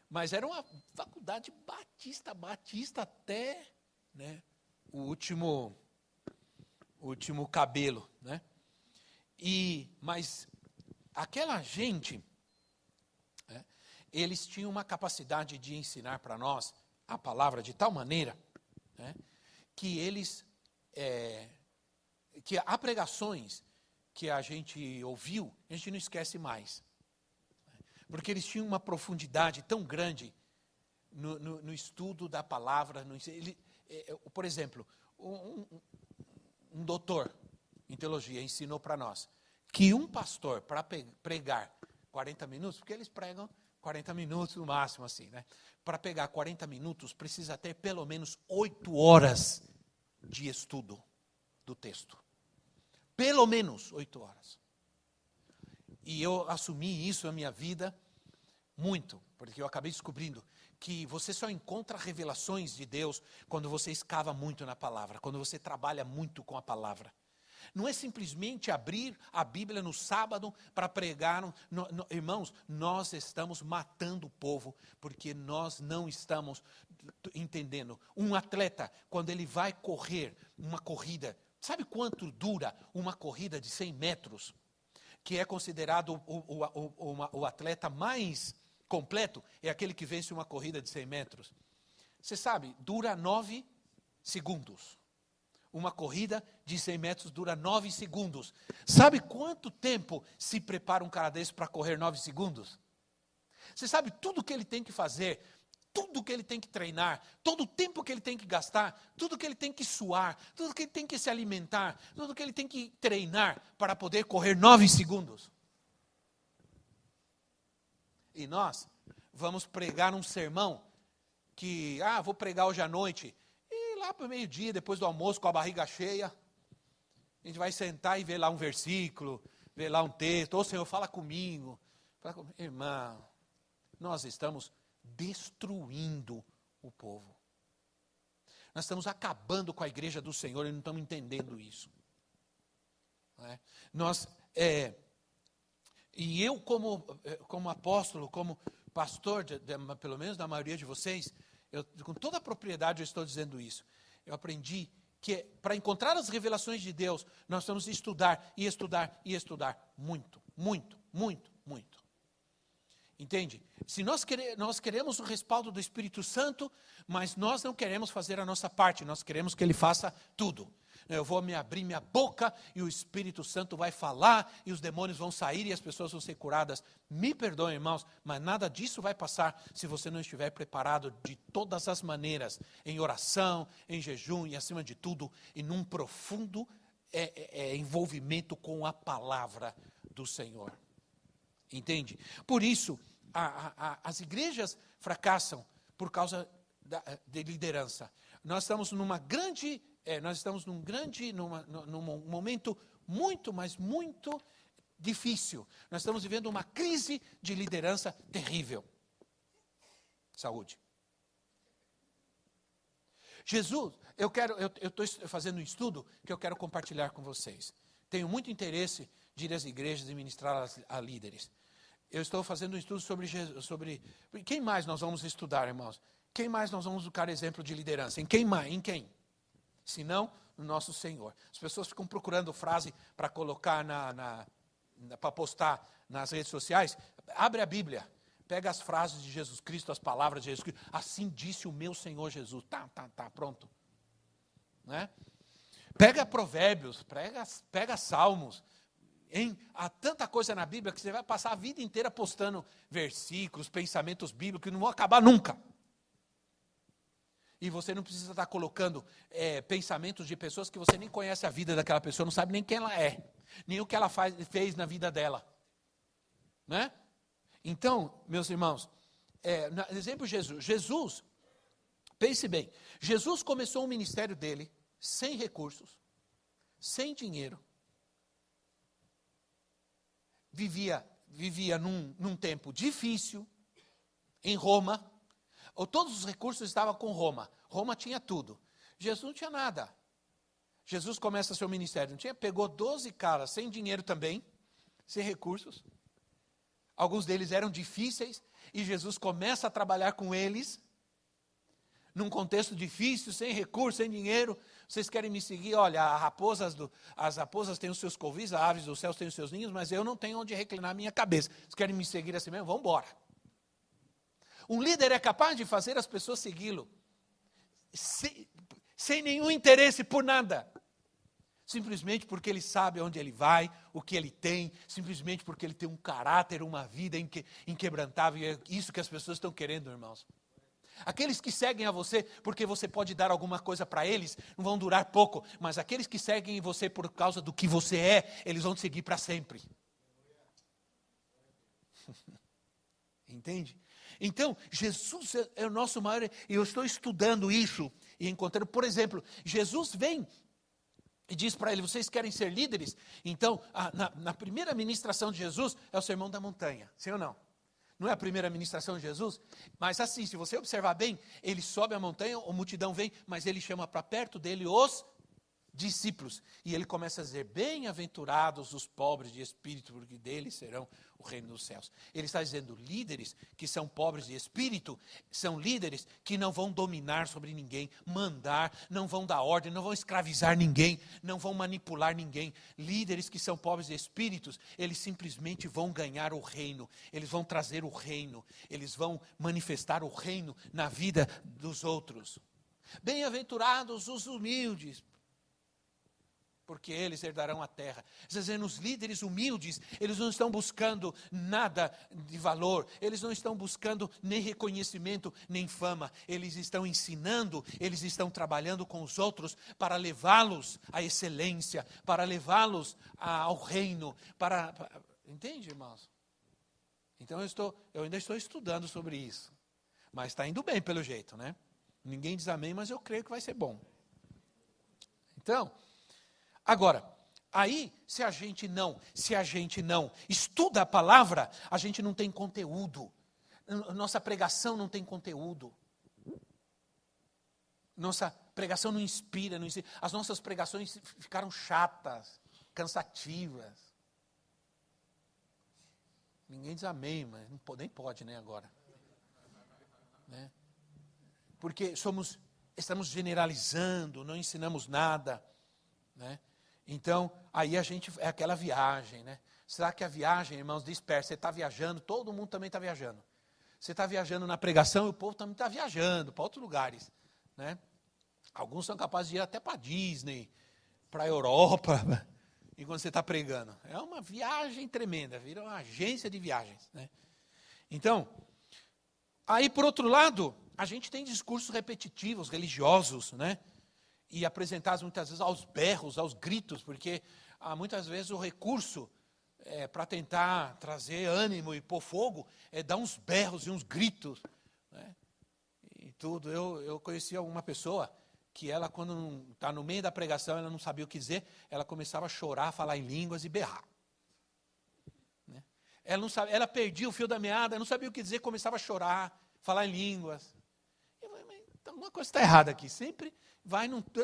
Mas era uma faculdade batista até, né, o último cabelo, né? Mas aquela gente, né, eles tinham uma capacidade de ensinar para nós a palavra de tal maneira, né, que que há pregações que a gente ouviu, a gente não esquece mais. Porque eles tinham uma profundidade tão grande no estudo da palavra. Por exemplo, um doutor em teologia ensinou para nós que um pastor, para pregar 40 minutos, porque eles pregam 40 minutos no máximo, assim, né? Para pegar 40 minutos, precisa ter pelo menos 8 horas de estudo do texto. Pelo menos 8 horas. E eu assumi isso na minha vida muito, porque eu acabei descobrindo que você só encontra revelações de Deus quando você escava muito na palavra, quando você trabalha muito com a palavra. Não é simplesmente abrir a Bíblia no sábado para pregar. Irmãos, nós estamos matando o povo, porque nós não estamos entendendo. Um atleta, quando ele vai correr uma corrida, sabe quanto dura uma corrida de 100 metros? Que é considerado o atleta mais completo, é aquele que vence uma corrida de 100 metros. Você sabe, dura 9 segundos. Uma corrida de 100 metros dura 9 segundos. Sabe quanto tempo se prepara um cara desse para correr 9 segundos? Você sabe tudo que ele tem que fazer, tudo que ele tem que treinar, todo o tempo que ele tem que gastar, tudo que ele tem que suar, tudo que ele tem que se alimentar, tudo que ele tem que treinar para poder correr 9 segundos. E nós vamos pregar um sermão que, vou pregar hoje à noite, e lá para o meio-dia, depois do almoço, com a barriga cheia, a gente vai sentar e ver lá um versículo, ver lá um texto, ô Senhor, fala comigo. Irmão, nós estamos destruindo o povo. Nós estamos acabando com a igreja do Senhor e não estamos entendendo isso. Não é? E eu como apóstolo, como pastor, pelo menos da maioria de vocês, com toda a propriedade eu estou dizendo isso. Eu aprendi que para encontrar as revelações de Deus, nós temos que estudar e estudar e estudar muito, muito, muito, muito. Entende? Se nós queremos o respaldo do Espírito Santo, mas nós não queremos fazer a nossa parte, nós queremos que Ele faça tudo. Eu vou me abrir minha boca e o Espírito Santo vai falar e os demônios vão sair e as pessoas vão ser curadas. Me perdoem, irmãos, mas nada disso vai passar se você não estiver preparado de todas as maneiras, em oração, em jejum e acima de tudo, em um profundo envolvimento com a palavra do Senhor. Entende? Por isso, as igrejas fracassam por causa de liderança. Nós estamos num momento muito, mas muito difícil. Nós estamos vivendo uma crise de liderança terrível. Saúde. Jesus, eu estou fazendo um estudo que eu quero compartilhar com vocês. Tenho muito interesse de ir às igrejas e ministrar a líderes. Eu estou fazendo um estudo sobre quem mais nós vamos estudar, irmãos? Quem mais nós vamos buscar exemplo de liderança? Em quem mais? Em quem? Se não, no nosso Senhor. As pessoas ficam procurando frase para colocar para postar nas redes sociais. Abre a Bíblia, pega as frases de Jesus Cristo, as palavras de Jesus Cristo. Assim disse o meu Senhor Jesus. Tá, pronto. Né? Pega Provérbios, pega Salmos. Há tanta coisa na Bíblia que você vai passar a vida inteira postando versículos, pensamentos bíblicos que não vão acabar nunca. E você não precisa estar colocando pensamentos de pessoas que você nem conhece a vida daquela pessoa, não sabe nem quem ela é, nem o que ela fez na vida dela. Né? Então, meus irmãos, exemplo de Jesus, pense bem, Jesus começou o ministério dele sem recursos, sem dinheiro. Vivia num tempo difícil, em Roma, ou todos os recursos estavam com Roma. Roma tinha tudo. Jesus não tinha nada. Jesus começa seu ministério, pegou 12 caras sem dinheiro também, sem recursos. Alguns deles eram difíceis, e Jesus começa a trabalhar com eles, num contexto difícil, sem recursos, sem dinheiro. Vocês querem me seguir? Olha, as raposas têm os seus covis, as aves dos céus têm os seus ninhos, mas eu não tenho onde reclinar a minha cabeça. Vocês querem me seguir assim mesmo? Vamos embora. Um líder é capaz de fazer as pessoas segui-lo, sem nenhum interesse por nada. Simplesmente porque ele sabe onde ele vai, o que ele tem, simplesmente porque ele tem um caráter, uma vida inquebrantável. E é isso que as pessoas estão querendo, irmãos. Aqueles que seguem a você porque você pode dar alguma coisa para eles, não vão durar pouco. Mas aqueles que seguem você por causa do que você é, eles vão te seguir para sempre. Entende? Então, Jesus é o nosso maior, e eu estou estudando isso, e encontrando, por exemplo, Jesus vem e diz para ele, vocês querem ser líderes? Então, na primeira ministração de Jesus, é o Sermão da Montanha, sim ou não? Não é a primeira ministração de Jesus? Mas assim, se você observar bem, ele sobe a montanha, a multidão vem, mas ele chama para perto dele os discípulos. E ele começa a dizer, bem-aventurados os pobres de espírito, porque deles serão o reino dos céus. Ele está dizendo, líderes que são pobres de espírito, são líderes que não vão dominar sobre ninguém, mandar, não vão dar ordem, não vão escravizar ninguém, não vão manipular ninguém. Líderes que são pobres de espíritos, eles simplesmente vão ganhar o reino, eles vão trazer o reino, eles vão manifestar o reino na vida dos outros. Bem-aventurados os humildes, porque eles herdarão a terra. Está dizendo, os líderes humildes, eles não estão buscando nada de valor, eles não estão buscando nem reconhecimento, nem fama, eles estão ensinando, eles estão trabalhando com os outros para levá-los à excelência, para levá-los ao reino, entende, irmãos? Então eu ainda estou estudando sobre isso, mas está indo bem pelo jeito, né? Ninguém diz amém, mas eu creio que vai ser bom. Então, agora, aí, se a gente não estuda a palavra, a gente não tem conteúdo. Nossa pregação não tem conteúdo. Nossa pregação não inspira, não ensina. As nossas pregações ficaram chatas, cansativas. Ninguém diz amém, mas nem pode, né, agora. Né? Porque estamos generalizando, não ensinamos nada, né? Então, aí é aquela viagem, né? Será que a viagem, irmãos, dispersa? Você está viajando, todo mundo também está viajando. Você está viajando na pregação e o povo também está viajando para outros lugares, né? Alguns são capazes de ir até para Disney, para a Europa, e quando você está pregando. É uma viagem tremenda, vira uma agência de viagens, né? Então, aí por outro lado, a gente tem discursos repetitivos, religiosos, né? E apresentados muitas vezes aos berros, aos gritos, porque muitas vezes o recurso para tentar trazer ânimo e pôr fogo é dar uns berros e uns gritos, né? E tudo. Eu conheci alguma pessoa que ela, quando está no meio da pregação, ela não sabia o que dizer, ela começava a chorar, falar em línguas e berrar. Né? Ela perdia o fio da meada, não sabia o que dizer, começava a chorar, falar em línguas. Então, uma coisa está errada aqui. Sempre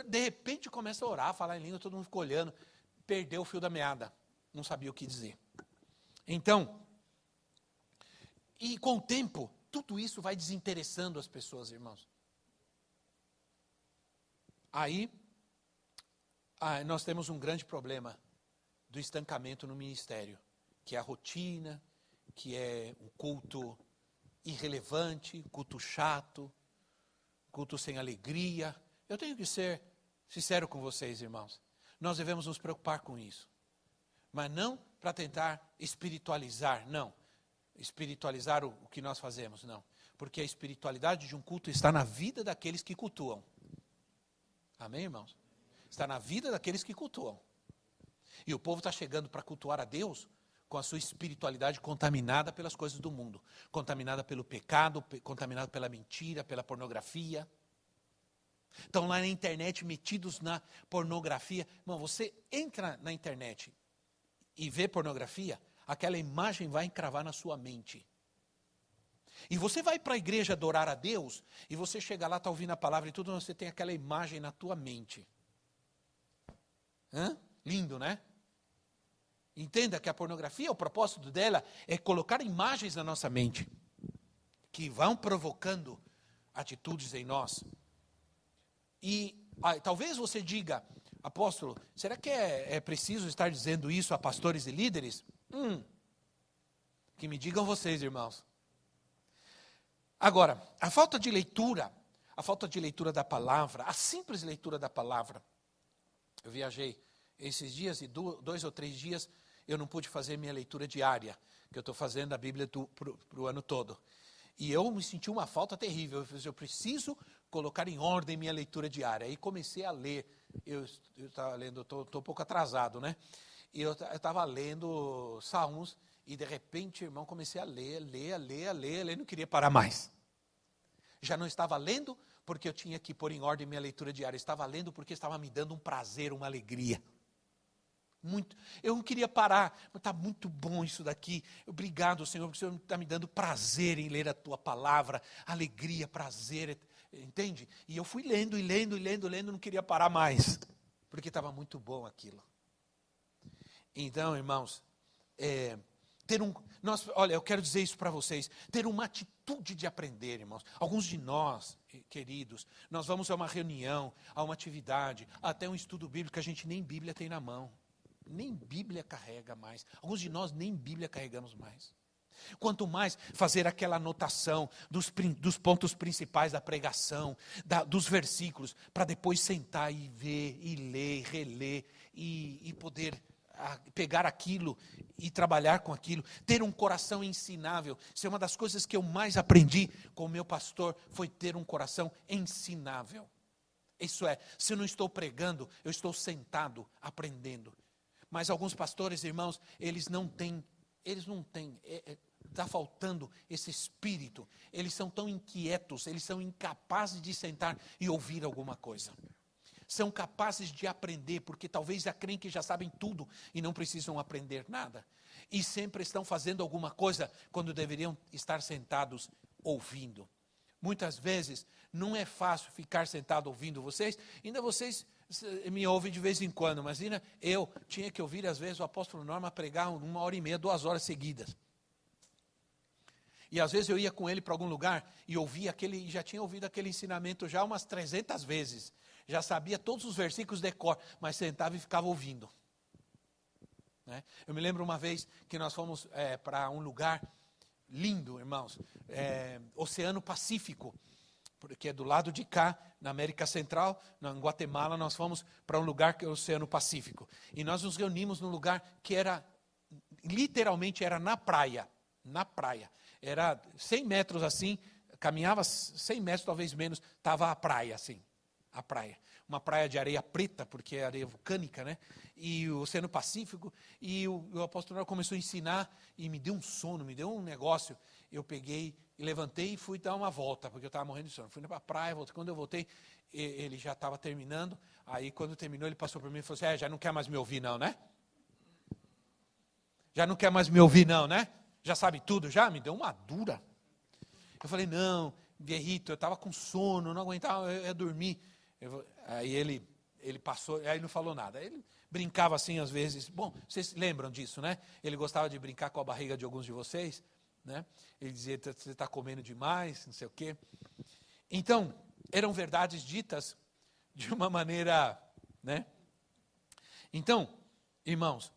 de repente começa a orar, falar em língua, todo mundo fica olhando, perdeu o fio da meada, não sabia o que dizer. Então, e com o tempo, tudo isso vai desinteressando as pessoas, irmãos. Aí, nós temos um grande problema do estancamento no ministério, que é a rotina, que é um culto irrelevante, culto chato, culto sem alegria. Eu tenho que ser sincero com vocês, irmãos. Nós devemos nos preocupar com isso. Mas não para tentar espiritualizar, não. Espiritualizar o que nós fazemos, não. Porque a espiritualidade de um culto está na vida daqueles que cultuam. Amém, irmãos? Está na vida daqueles que cultuam. E o povo está chegando para cultuar a Deus com a sua espiritualidade contaminada pelas coisas do mundo. Contaminada pelo pecado, contaminada pela mentira, pela pornografia. Estão lá na internet metidos na pornografia. Irmão, você entra na internet e vê pornografia, aquela imagem vai encravar na sua mente. E você vai para a igreja adorar a Deus, e você chega lá, está ouvindo a palavra e tudo, você tem aquela imagem na tua mente. Lindo, né? Entenda que a pornografia, o propósito dela é colocar imagens na nossa mente, que vão provocando atitudes em nós. E talvez você diga, apóstolo, será que é preciso estar dizendo isso a pastores e líderes? Que me digam vocês, irmãos. Agora, a falta de leitura da palavra, a simples leitura da palavra. Eu viajei esses dias e 2 ou 3 dias eu não pude fazer minha leitura diária, que eu estou fazendo a Bíblia para o ano todo. E eu me senti uma falta terrível. Eu preciso colocar em ordem minha leitura diária. Aí comecei a ler. Eu estava lendo, estou um pouco atrasado, né? E eu estava lendo Salmos e de repente, irmão, comecei a ler, não queria parar mais. Já não estava lendo porque eu tinha que pôr em ordem minha leitura diária. Estava lendo porque estava me dando um prazer, uma alegria. Muito. Eu não queria parar, mas está muito bom isso daqui. Obrigado, Senhor, porque o Senhor está me dando prazer em ler a tua palavra, alegria, prazer, entende? E eu fui lendo, não queria parar mais, porque estava muito bom aquilo. Então, irmãos, olha, eu quero dizer isso para vocês, ter uma atitude de aprender, irmãos. Alguns de nós, queridos, nós vamos a uma reunião, a uma atividade, até um estudo bíblico, que a gente nem Bíblia tem na mão. Nem Bíblia carrega mais. Alguns de nós nem Bíblia carregamos mais. Quanto mais fazer aquela anotação dos pontos principais da pregação, dos versículos, para depois sentar e ver, e ler, reler, e poder pegar aquilo e trabalhar com aquilo, ter um coração ensinável. Isso é uma das coisas que eu mais aprendi com o meu pastor, foi ter um coração ensinável. Isso é, se eu não estou pregando, eu estou sentado aprendendo. Mas alguns pastores, irmãos, eles não têm, está faltando esse espírito. Eles são tão inquietos, eles são incapazes de sentar e ouvir alguma coisa. São capazes de aprender, porque talvez já creem que já sabem tudo e não precisam aprender nada. E sempre estão fazendo alguma coisa quando deveriam estar sentados ouvindo. Muitas vezes não é fácil ficar sentado ouvindo vocês, ainda vocês me ouvem de vez em quando, mas ainda eu tinha que ouvir às vezes o apóstolo Norma pregar 1h30, 2 horas seguidas. E às vezes eu ia com ele para algum lugar e ouvia já tinha ouvido aquele ensinamento já umas 300 vezes. Já sabia todos os versículos de cor, mas sentava e ficava ouvindo. Né? Eu me lembro uma vez que nós fomos para um lugar lindo, irmãos, Oceano Pacífico, porque é do lado de cá, na América Central, na Guatemala, nós fomos para um lugar que é o Oceano Pacífico. E nós nos reunimos num lugar que literalmente era na praia. Era 100 metros assim, caminhava 100 metros, talvez menos, estava a praia assim. A praia. Uma praia de areia preta, porque é areia vulcânica, né? E o Oceano Pacífico, e o apóstolo começou a ensinar, e me deu um sono, me deu um negócio. Eu peguei, levantei e fui dar uma volta, porque eu estava morrendo de sono. Fui para a praia, voltei. Quando eu voltei, ele já estava terminando. Aí, quando terminou, ele passou por mim e falou assim, já não quer mais me ouvir não, né? Já não quer mais me ouvir não, né? Já sabe tudo, já? Me deu uma dura. Eu falei, não, Guerrito, eu estava com sono, não aguentava, eu ia dormir. Aí ele passou, aí não falou nada. Ele brincava assim às vezes. Bom, vocês lembram disso, né? Ele gostava de brincar com a barriga de alguns de vocês, né? Ele dizia, você está comendo demais, não sei o quê. Então, eram verdades ditas de uma maneira, né? Então, irmãos,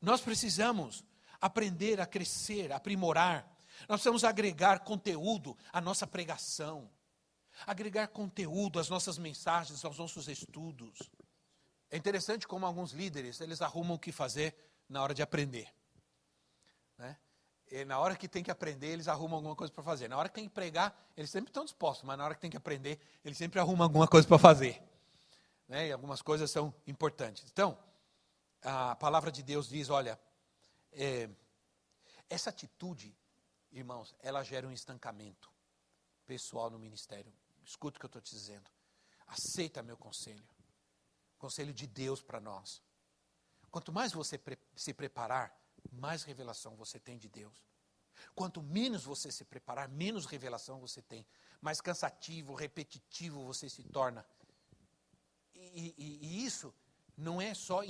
nós precisamos aprender a crescer, aprimorar. Nós precisamos agregar conteúdo à nossa pregação. Agregar conteúdo às nossas mensagens, aos nossos estudos. É interessante como alguns líderes, eles arrumam o que fazer na hora de aprender. Né? E na hora que tem que aprender, eles arrumam alguma coisa para fazer. Na hora que tem que pregar, eles sempre estão dispostos, mas na hora que tem que aprender, eles sempre arrumam alguma coisa para fazer. Né? E algumas coisas são importantes. Então, a palavra de Deus diz, olha, essa atitude, irmãos, ela gera um estancamento pessoal no ministério. Escuta o que eu estou te dizendo. Aceita meu conselho. Conselho de Deus para nós. Quanto mais você se preparar, mais revelação você tem de Deus. Quanto menos você se preparar, menos revelação você tem. Mais cansativo, repetitivo você se torna. E isso não é só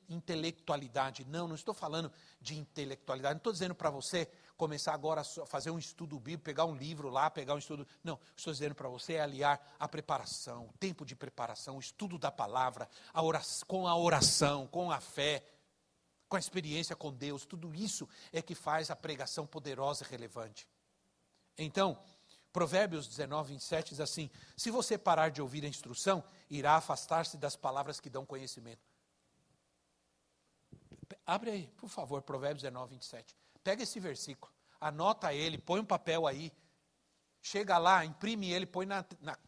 intelectualidade. Não estou falando de intelectualidade. Não estou dizendo para você começar agora a fazer um estudo bíblico, pegar um livro lá, pegar um estudo. Não, estou dizendo para você aliar a preparação, o tempo de preparação, o estudo da palavra, com a oração, com a fé, com a experiência com Deus. Tudo isso é que faz a pregação poderosa e relevante. Então, Provérbios 19, 27 diz assim, se você parar de ouvir a instrução, irá afastar-se das palavras que dão conhecimento. Abre aí, por favor, Provérbios 19, 27. Pega esse versículo, anota ele, põe um papel aí, chega lá, imprime ele, põe na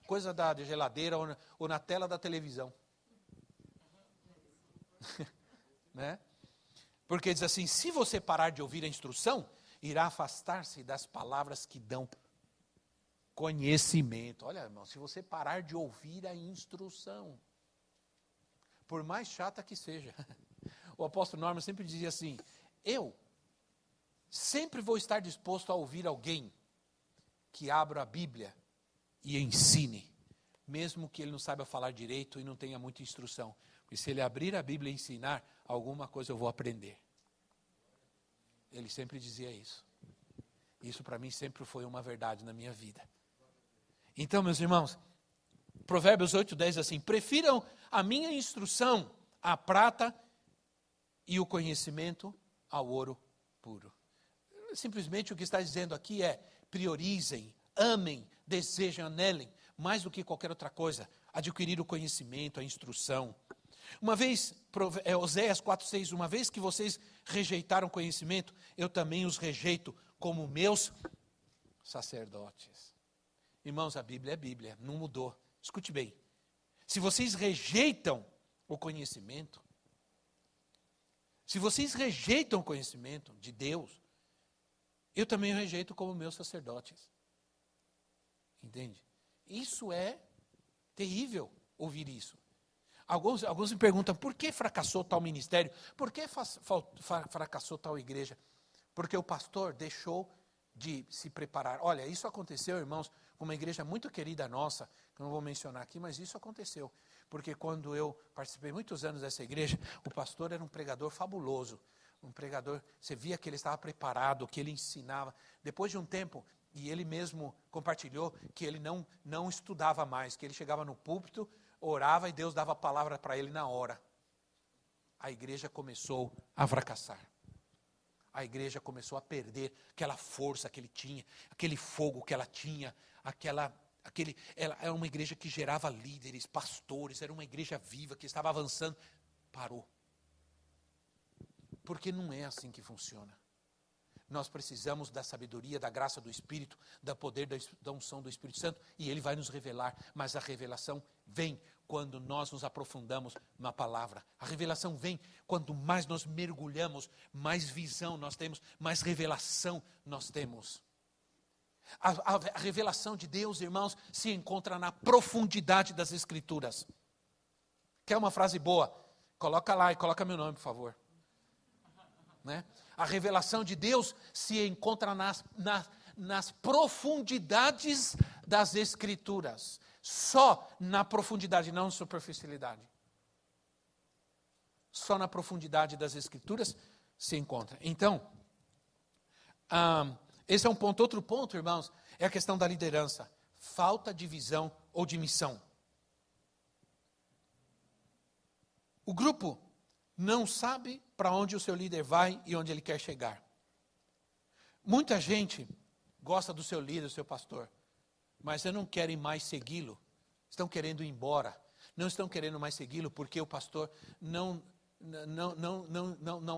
coisa da geladeira ou na tela da televisão. Né? Porque diz assim, se você parar de ouvir a instrução, irá afastar-se das palavras que dão conhecimento. Olha, irmão, se você parar de ouvir a instrução, por mais chata que seja, o apóstolo Norma sempre dizia assim, eu sempre vou estar disposto a ouvir alguém que abra a Bíblia e ensine, mesmo que ele não saiba falar direito e não tenha muita instrução. Porque se ele abrir a Bíblia e ensinar, alguma coisa eu vou aprender. Ele sempre dizia isso. Isso para mim sempre foi uma verdade na minha vida. Então, meus irmãos, Provérbios 8:10 diz assim, prefiram a minha instrução à prata e o conhecimento ao ouro puro. Simplesmente o que está dizendo aqui é: priorizem, amem, desejem, anelem, mais do que qualquer outra coisa, adquirir o conhecimento, a instrução. Uma vez, Oséias 4,6, uma vez que vocês rejeitaram conhecimento, eu também os rejeito como meus sacerdotes. Irmãos, a Bíblia é Bíblia, não mudou. Escute bem, se vocês rejeitam o conhecimento, se vocês rejeitam o conhecimento de Deus, eu também o rejeito como meus sacerdotes. Entende? Isso é terrível, ouvir isso. Alguns me perguntam, por que fracassou tal ministério? Por que fracassou tal igreja? Porque o pastor deixou de se preparar. Olha, isso aconteceu, irmãos, com uma igreja muito querida nossa, que eu não vou mencionar aqui, mas isso aconteceu. Porque quando eu participei muitos anos dessa igreja, o pastor era um pregador fabuloso. Um pregador, você via que ele estava preparado, que ele ensinava. Depois de um tempo, e ele mesmo compartilhou que ele não estudava mais, que ele chegava no púlpito, orava e Deus dava a palavra para ele na hora. A igreja começou a fracassar. A igreja começou a perder aquela força que ele tinha, aquele fogo que ela tinha, ela era uma igreja que gerava líderes, pastores, era uma igreja viva que estava avançando. Parou. Porque não é assim que funciona. Nós precisamos da sabedoria, da graça do Espírito, do poder da unção do Espírito Santo, e Ele vai nos revelar, mas a revelação vem quando nós nos aprofundamos na palavra. A revelação vem quanto mais nós mergulhamos, mais visão nós temos, mais revelação nós temos. A revelação de Deus, irmãos, se encontra na profundidade das Escrituras. Quer uma frase boa? Coloca lá e coloca meu nome, por favor. Né? A revelação de Deus se encontra nas profundidades das Escrituras. Só na profundidade, não na superficialidade. Só na profundidade das Escrituras se encontra. Então, esse é um ponto. Outro ponto, irmãos, é a questão da liderança. Falta de visão ou de missão. O grupo não sabe para onde o seu líder vai e onde ele quer chegar. Muita gente gosta do seu líder, do seu pastor, mas não querem mais segui-lo. Estão querendo ir embora. Não estão querendo mais segui-lo porque o pastor não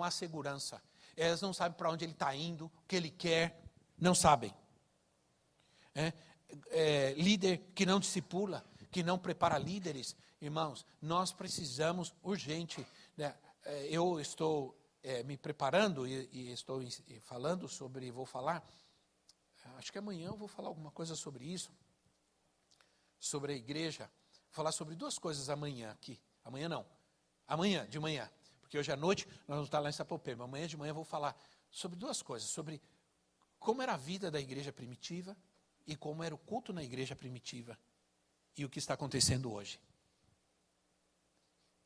há segurança. Elas não sabem para onde ele está indo, o que ele quer, não sabem. Líder que não discipula, que não prepara líderes. Irmãos, nós precisamos urgente, né? Eu estou me preparando e estou falando sobre, vou falar, acho que amanhã eu vou falar alguma coisa sobre isso, sobre a igreja. Vou falar sobre duas coisas amanhã aqui. Amanhã não, amanhã, de manhã, porque hoje à noite nós vamos estar lá em Sapopemba. Amanhã de manhã eu vou falar sobre duas coisas, sobre como era a vida da igreja primitiva e como era o culto na igreja primitiva e o que está acontecendo hoje.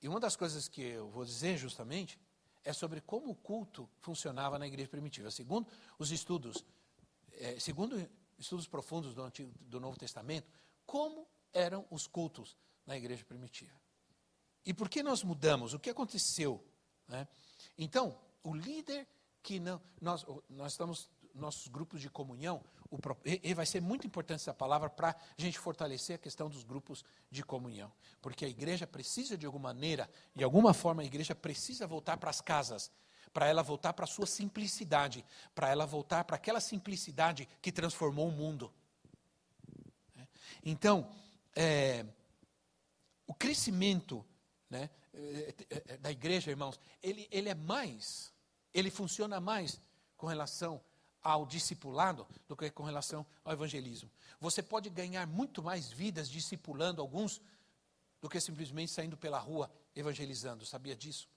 E uma das coisas que eu vou dizer justamente é sobre como o culto funcionava na igreja primitiva. Segundo os estudos, segundo estudos profundos do Novo Testamento, como eram os cultos na igreja primitiva. E por que nós mudamos? O que aconteceu? Né? Então, o líder que não... Nós estamos... Nossos grupos de comunhão, e vai ser muito importante essa palavra para a gente fortalecer a questão dos grupos de comunhão. Porque a igreja precisa de alguma maneira, de alguma forma a igreja precisa voltar para as casas, para ela voltar para a sua simplicidade, para ela voltar para aquela simplicidade que transformou o mundo. Então, o crescimento, né, da igreja, irmãos, ele funciona mais com relação ao discipulado do que com relação ao evangelismo. Você pode ganhar muito mais vidas discipulando alguns do que simplesmente saindo pela rua evangelizando. Sabia disso?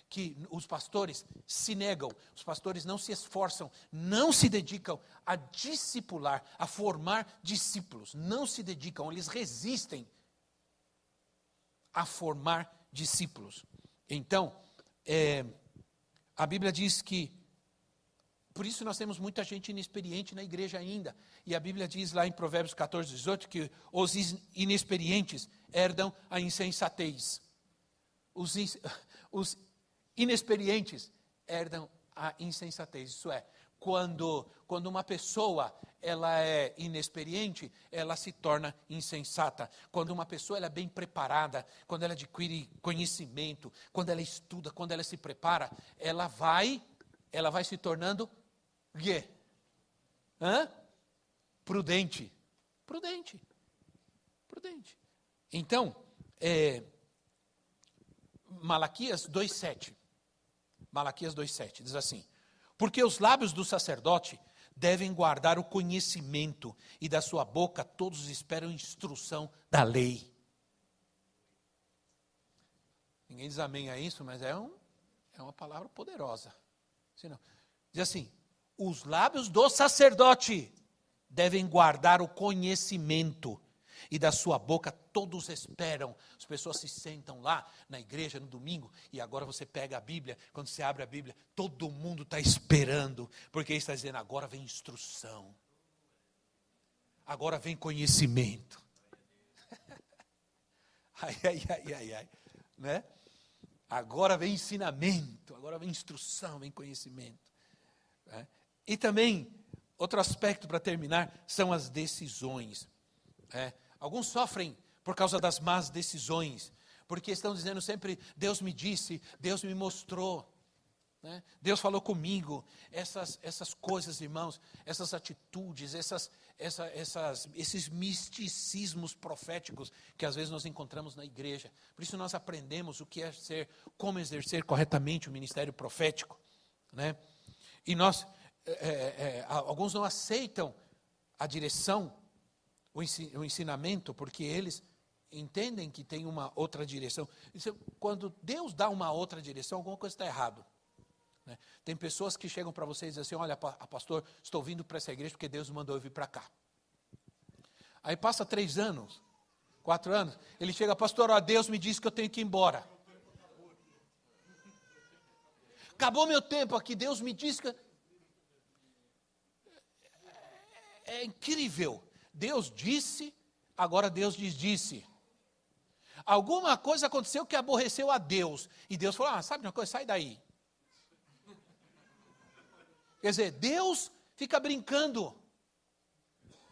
Que os pastores se negam, os pastores não se esforçam, não se dedicam a discipular, a formar discípulos. Não se dedicam, eles resistem a formar discípulos. Então, a Bíblia diz que por isso nós temos muita gente inexperiente na igreja ainda. E a Bíblia diz lá em Provérbios 14, 18, que os inexperientes herdam a insensatez. Os inexperientes herdam a insensatez. Isso é, quando uma pessoa ela é inexperiente, ela se torna insensata. Quando uma pessoa ela é bem preparada, quando ela adquire conhecimento, quando ela estuda, quando ela se prepara, ela vai se tornando quê? Prudente. Então, Malaquias 2,7 diz assim: porque os lábios do sacerdote devem guardar o conhecimento, e da sua boca todos esperam instrução da lei. Ninguém diz amém a isso, mas é uma palavra poderosa. Diz assim: os lábios do sacerdote devem guardar o conhecimento, e da sua boca todos esperam. As pessoas se sentam lá na igreja no domingo, e agora você pega a Bíblia, quando você abre a Bíblia, todo mundo está esperando, porque ele está dizendo, agora vem instrução, agora vem conhecimento. Ai, né? Agora vem ensinamento, agora vem instrução, vem conhecimento. E também, outro aspecto para terminar, são as decisões. Alguns sofrem por causa das más decisões, porque estão dizendo sempre, Deus me disse, Deus me mostrou, né? Deus falou comigo. Essas coisas, irmãos, essas atitudes, esses misticismos proféticos que às vezes nós encontramos na igreja. Por isso nós aprendemos o que é como exercer corretamente o ministério profético, né? E alguns não aceitam a direção, o ensinamento, porque eles entendem que tem uma outra direção. Quando Deus dá uma outra direção, alguma coisa está errado. Né? Tem pessoas que chegam para vocês e dizem assim, olha, pastor, estou vindo para essa igreja porque Deus me mandou eu vir para cá. Aí passa 3 anos, 4 anos, ele chega, pastor, ó, Deus me disse que eu tenho que ir embora. Acabou meu tempo aqui, Deus me disse que... É incrível. Deus disse, agora Deus disse. Alguma coisa aconteceu que aborreceu a Deus. E Deus falou, sabe uma coisa, sai daí. Quer dizer, Deus fica brincando,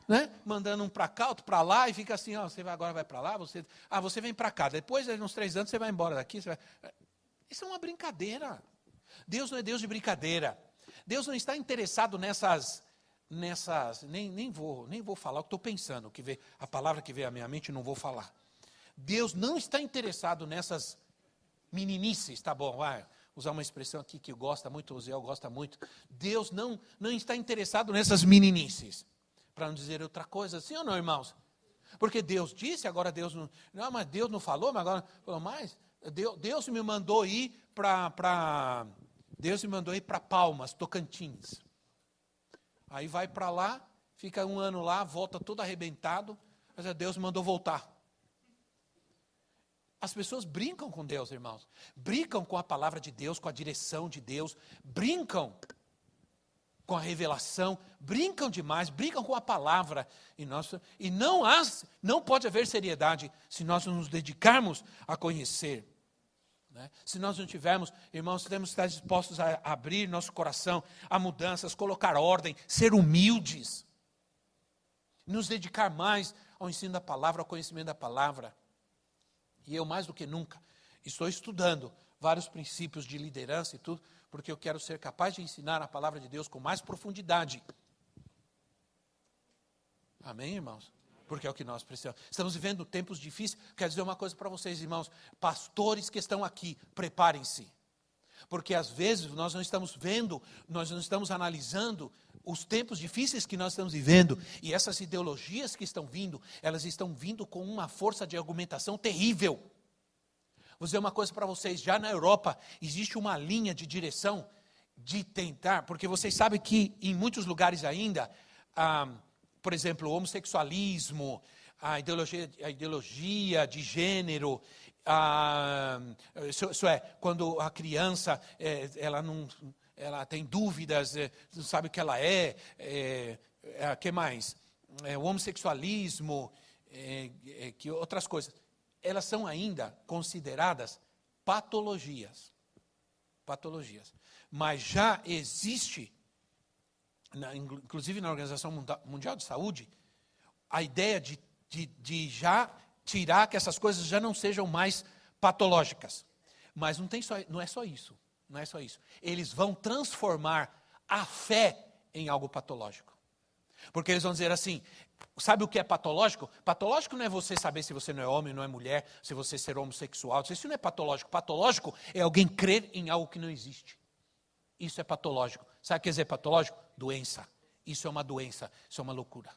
né? Mandando um para cá, outro para lá, e fica assim, você agora vai para lá, você vem para cá. Depois de uns 3 anos você vai embora daqui. Isso é uma brincadeira. Deus não é Deus de brincadeira. Deus não está interessado nem vou falar o que estou pensando, a palavra que veio à minha mente não vou falar. Deus não está interessado nessas meninices, tá bom, vai usar uma expressão aqui que gosta muito, o Zé gosta muito. Deus não está interessado nessas meninices, para não dizer outra coisa, sim ou não, irmãos? Porque Deus disse, agora Deus não, mas Deus não falou, mas agora falou mais. Deus me mandou ir para Palmas, Tocantins. Aí vai para lá, fica 1 ano lá, volta todo arrebentado, mas Deus mandou voltar. As pessoas brincam com Deus, irmãos. Brincam com a palavra de Deus, com a direção de Deus. Brincam com a revelação. Brincam demais, brincam com a palavra. E não pode haver seriedade se nós não nos dedicarmos a conhecer. Né? Se nós não tivermos, irmãos, temos que estar dispostos a abrir nosso coração a mudanças, colocar ordem, ser humildes, nos dedicar mais ao ensino da palavra, ao conhecimento da palavra. E eu, mais do que nunca, estou estudando vários princípios de liderança e tudo, porque eu quero ser capaz de ensinar a palavra de Deus com mais profundidade. Amém, irmãos? Porque é o que nós precisamos. Estamos vivendo tempos difíceis. Quero dizer uma coisa para vocês, irmãos. Pastores que estão aqui, preparem-se. Porque às vezes nós não estamos vendo, nós não estamos analisando os tempos difíceis que nós estamos vivendo. E essas ideologias que estão vindo, elas estão vindo com uma força de argumentação terrível. Vou dizer uma coisa para vocês. Já na Europa existe uma linha de direção de tentar, porque vocês sabem que em muitos lugares ainda... por exemplo, o homossexualismo, a ideologia de gênero, isso é, quando a criança ela tem dúvidas, não sabe o que ela que mais? O homossexualismo, que outras coisas, elas são ainda consideradas patologias. patologias. Mas já existe, inclusive na Organização Mundial de Saúde, a ideia de já tirar que essas coisas já não sejam mais patológicas. Mas não é só isso. Não é só isso. Eles vão transformar a fé em algo patológico. Porque eles vão dizer assim, sabe o que é patológico? Patológico não é você saber se você não é homem, não é mulher, se você ser homossexual. Isso não é patológico. Patológico é alguém crer em algo que não existe. Isso é patológico. Sabe o que quer dizer patológico? Doença. Isso é uma doença, isso é uma loucura.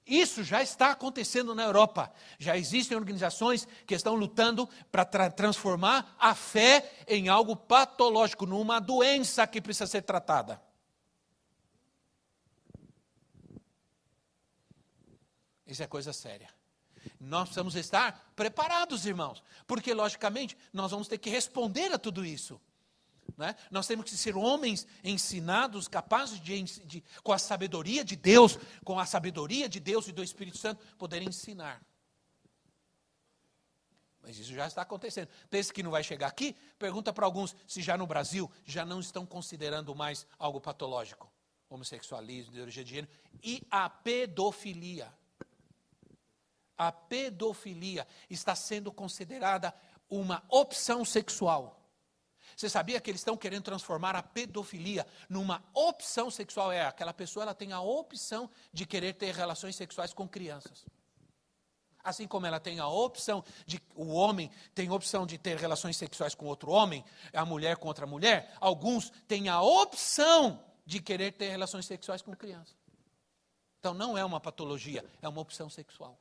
Isso já está acontecendo na Europa. Já existem organizações que estão lutando para transformar a fé em algo patológico, numa doença que precisa ser tratada. Isso é coisa séria. Nós precisamos estar preparados, irmãos, porque, logicamente, nós vamos ter que responder a tudo isso. Né? Nós temos que ser homens ensinados, capazes de, com a sabedoria de Deus, e do Espírito Santo, poderem ensinar. Mas isso já está acontecendo. Pensa que não vai chegar aqui? Pergunta para alguns se já no Brasil já não estão considerando mais algo patológico. Homossexualismo, ideologia de gênero e a pedofilia. A pedofilia está sendo considerada uma opção sexual. Você sabia que eles estão querendo transformar a pedofilia numa opção sexual? Aquela pessoa ela tem a opção de querer ter relações sexuais com crianças. Assim como ela tem a opção o homem tem a opção de ter relações sexuais com outro homem, a mulher com outra mulher, alguns têm a opção de querer ter relações sexuais com crianças. Então não é uma patologia, é uma opção sexual.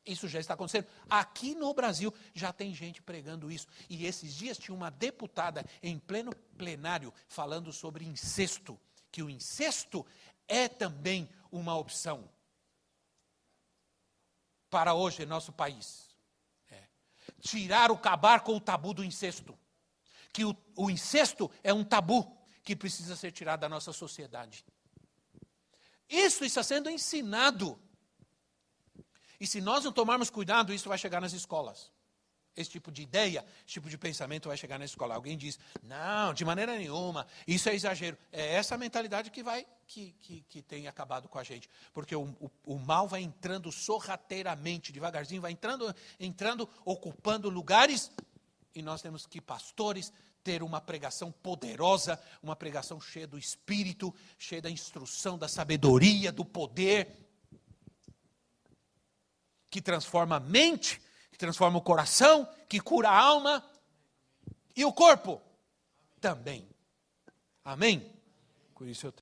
Isso já está acontecendo. Aqui no Brasil já tem gente pregando isso. E esses dias tinha uma deputada em pleno plenário falando sobre incesto. Que o incesto é também uma opção para hoje em nosso país. Acabar com o tabu do incesto. Que o incesto é um tabu que precisa ser tirado da nossa sociedade. Isso está sendo ensinado. E se nós não tomarmos cuidado, isso vai chegar nas escolas. Esse tipo de ideia, esse tipo de pensamento vai chegar na escola. Alguém diz, não, de maneira nenhuma, isso é exagero. É essa mentalidade que tem acabado com a gente. Porque o mal vai entrando sorrateiramente, devagarzinho, vai entrando, ocupando lugares. E nós temos que, pastores, ter uma pregação poderosa, uma pregação cheia do Espírito, cheia da instrução, da sabedoria, do poder, que transforma a mente, que transforma o coração, que cura a alma e o corpo também. Amém? Por isso eu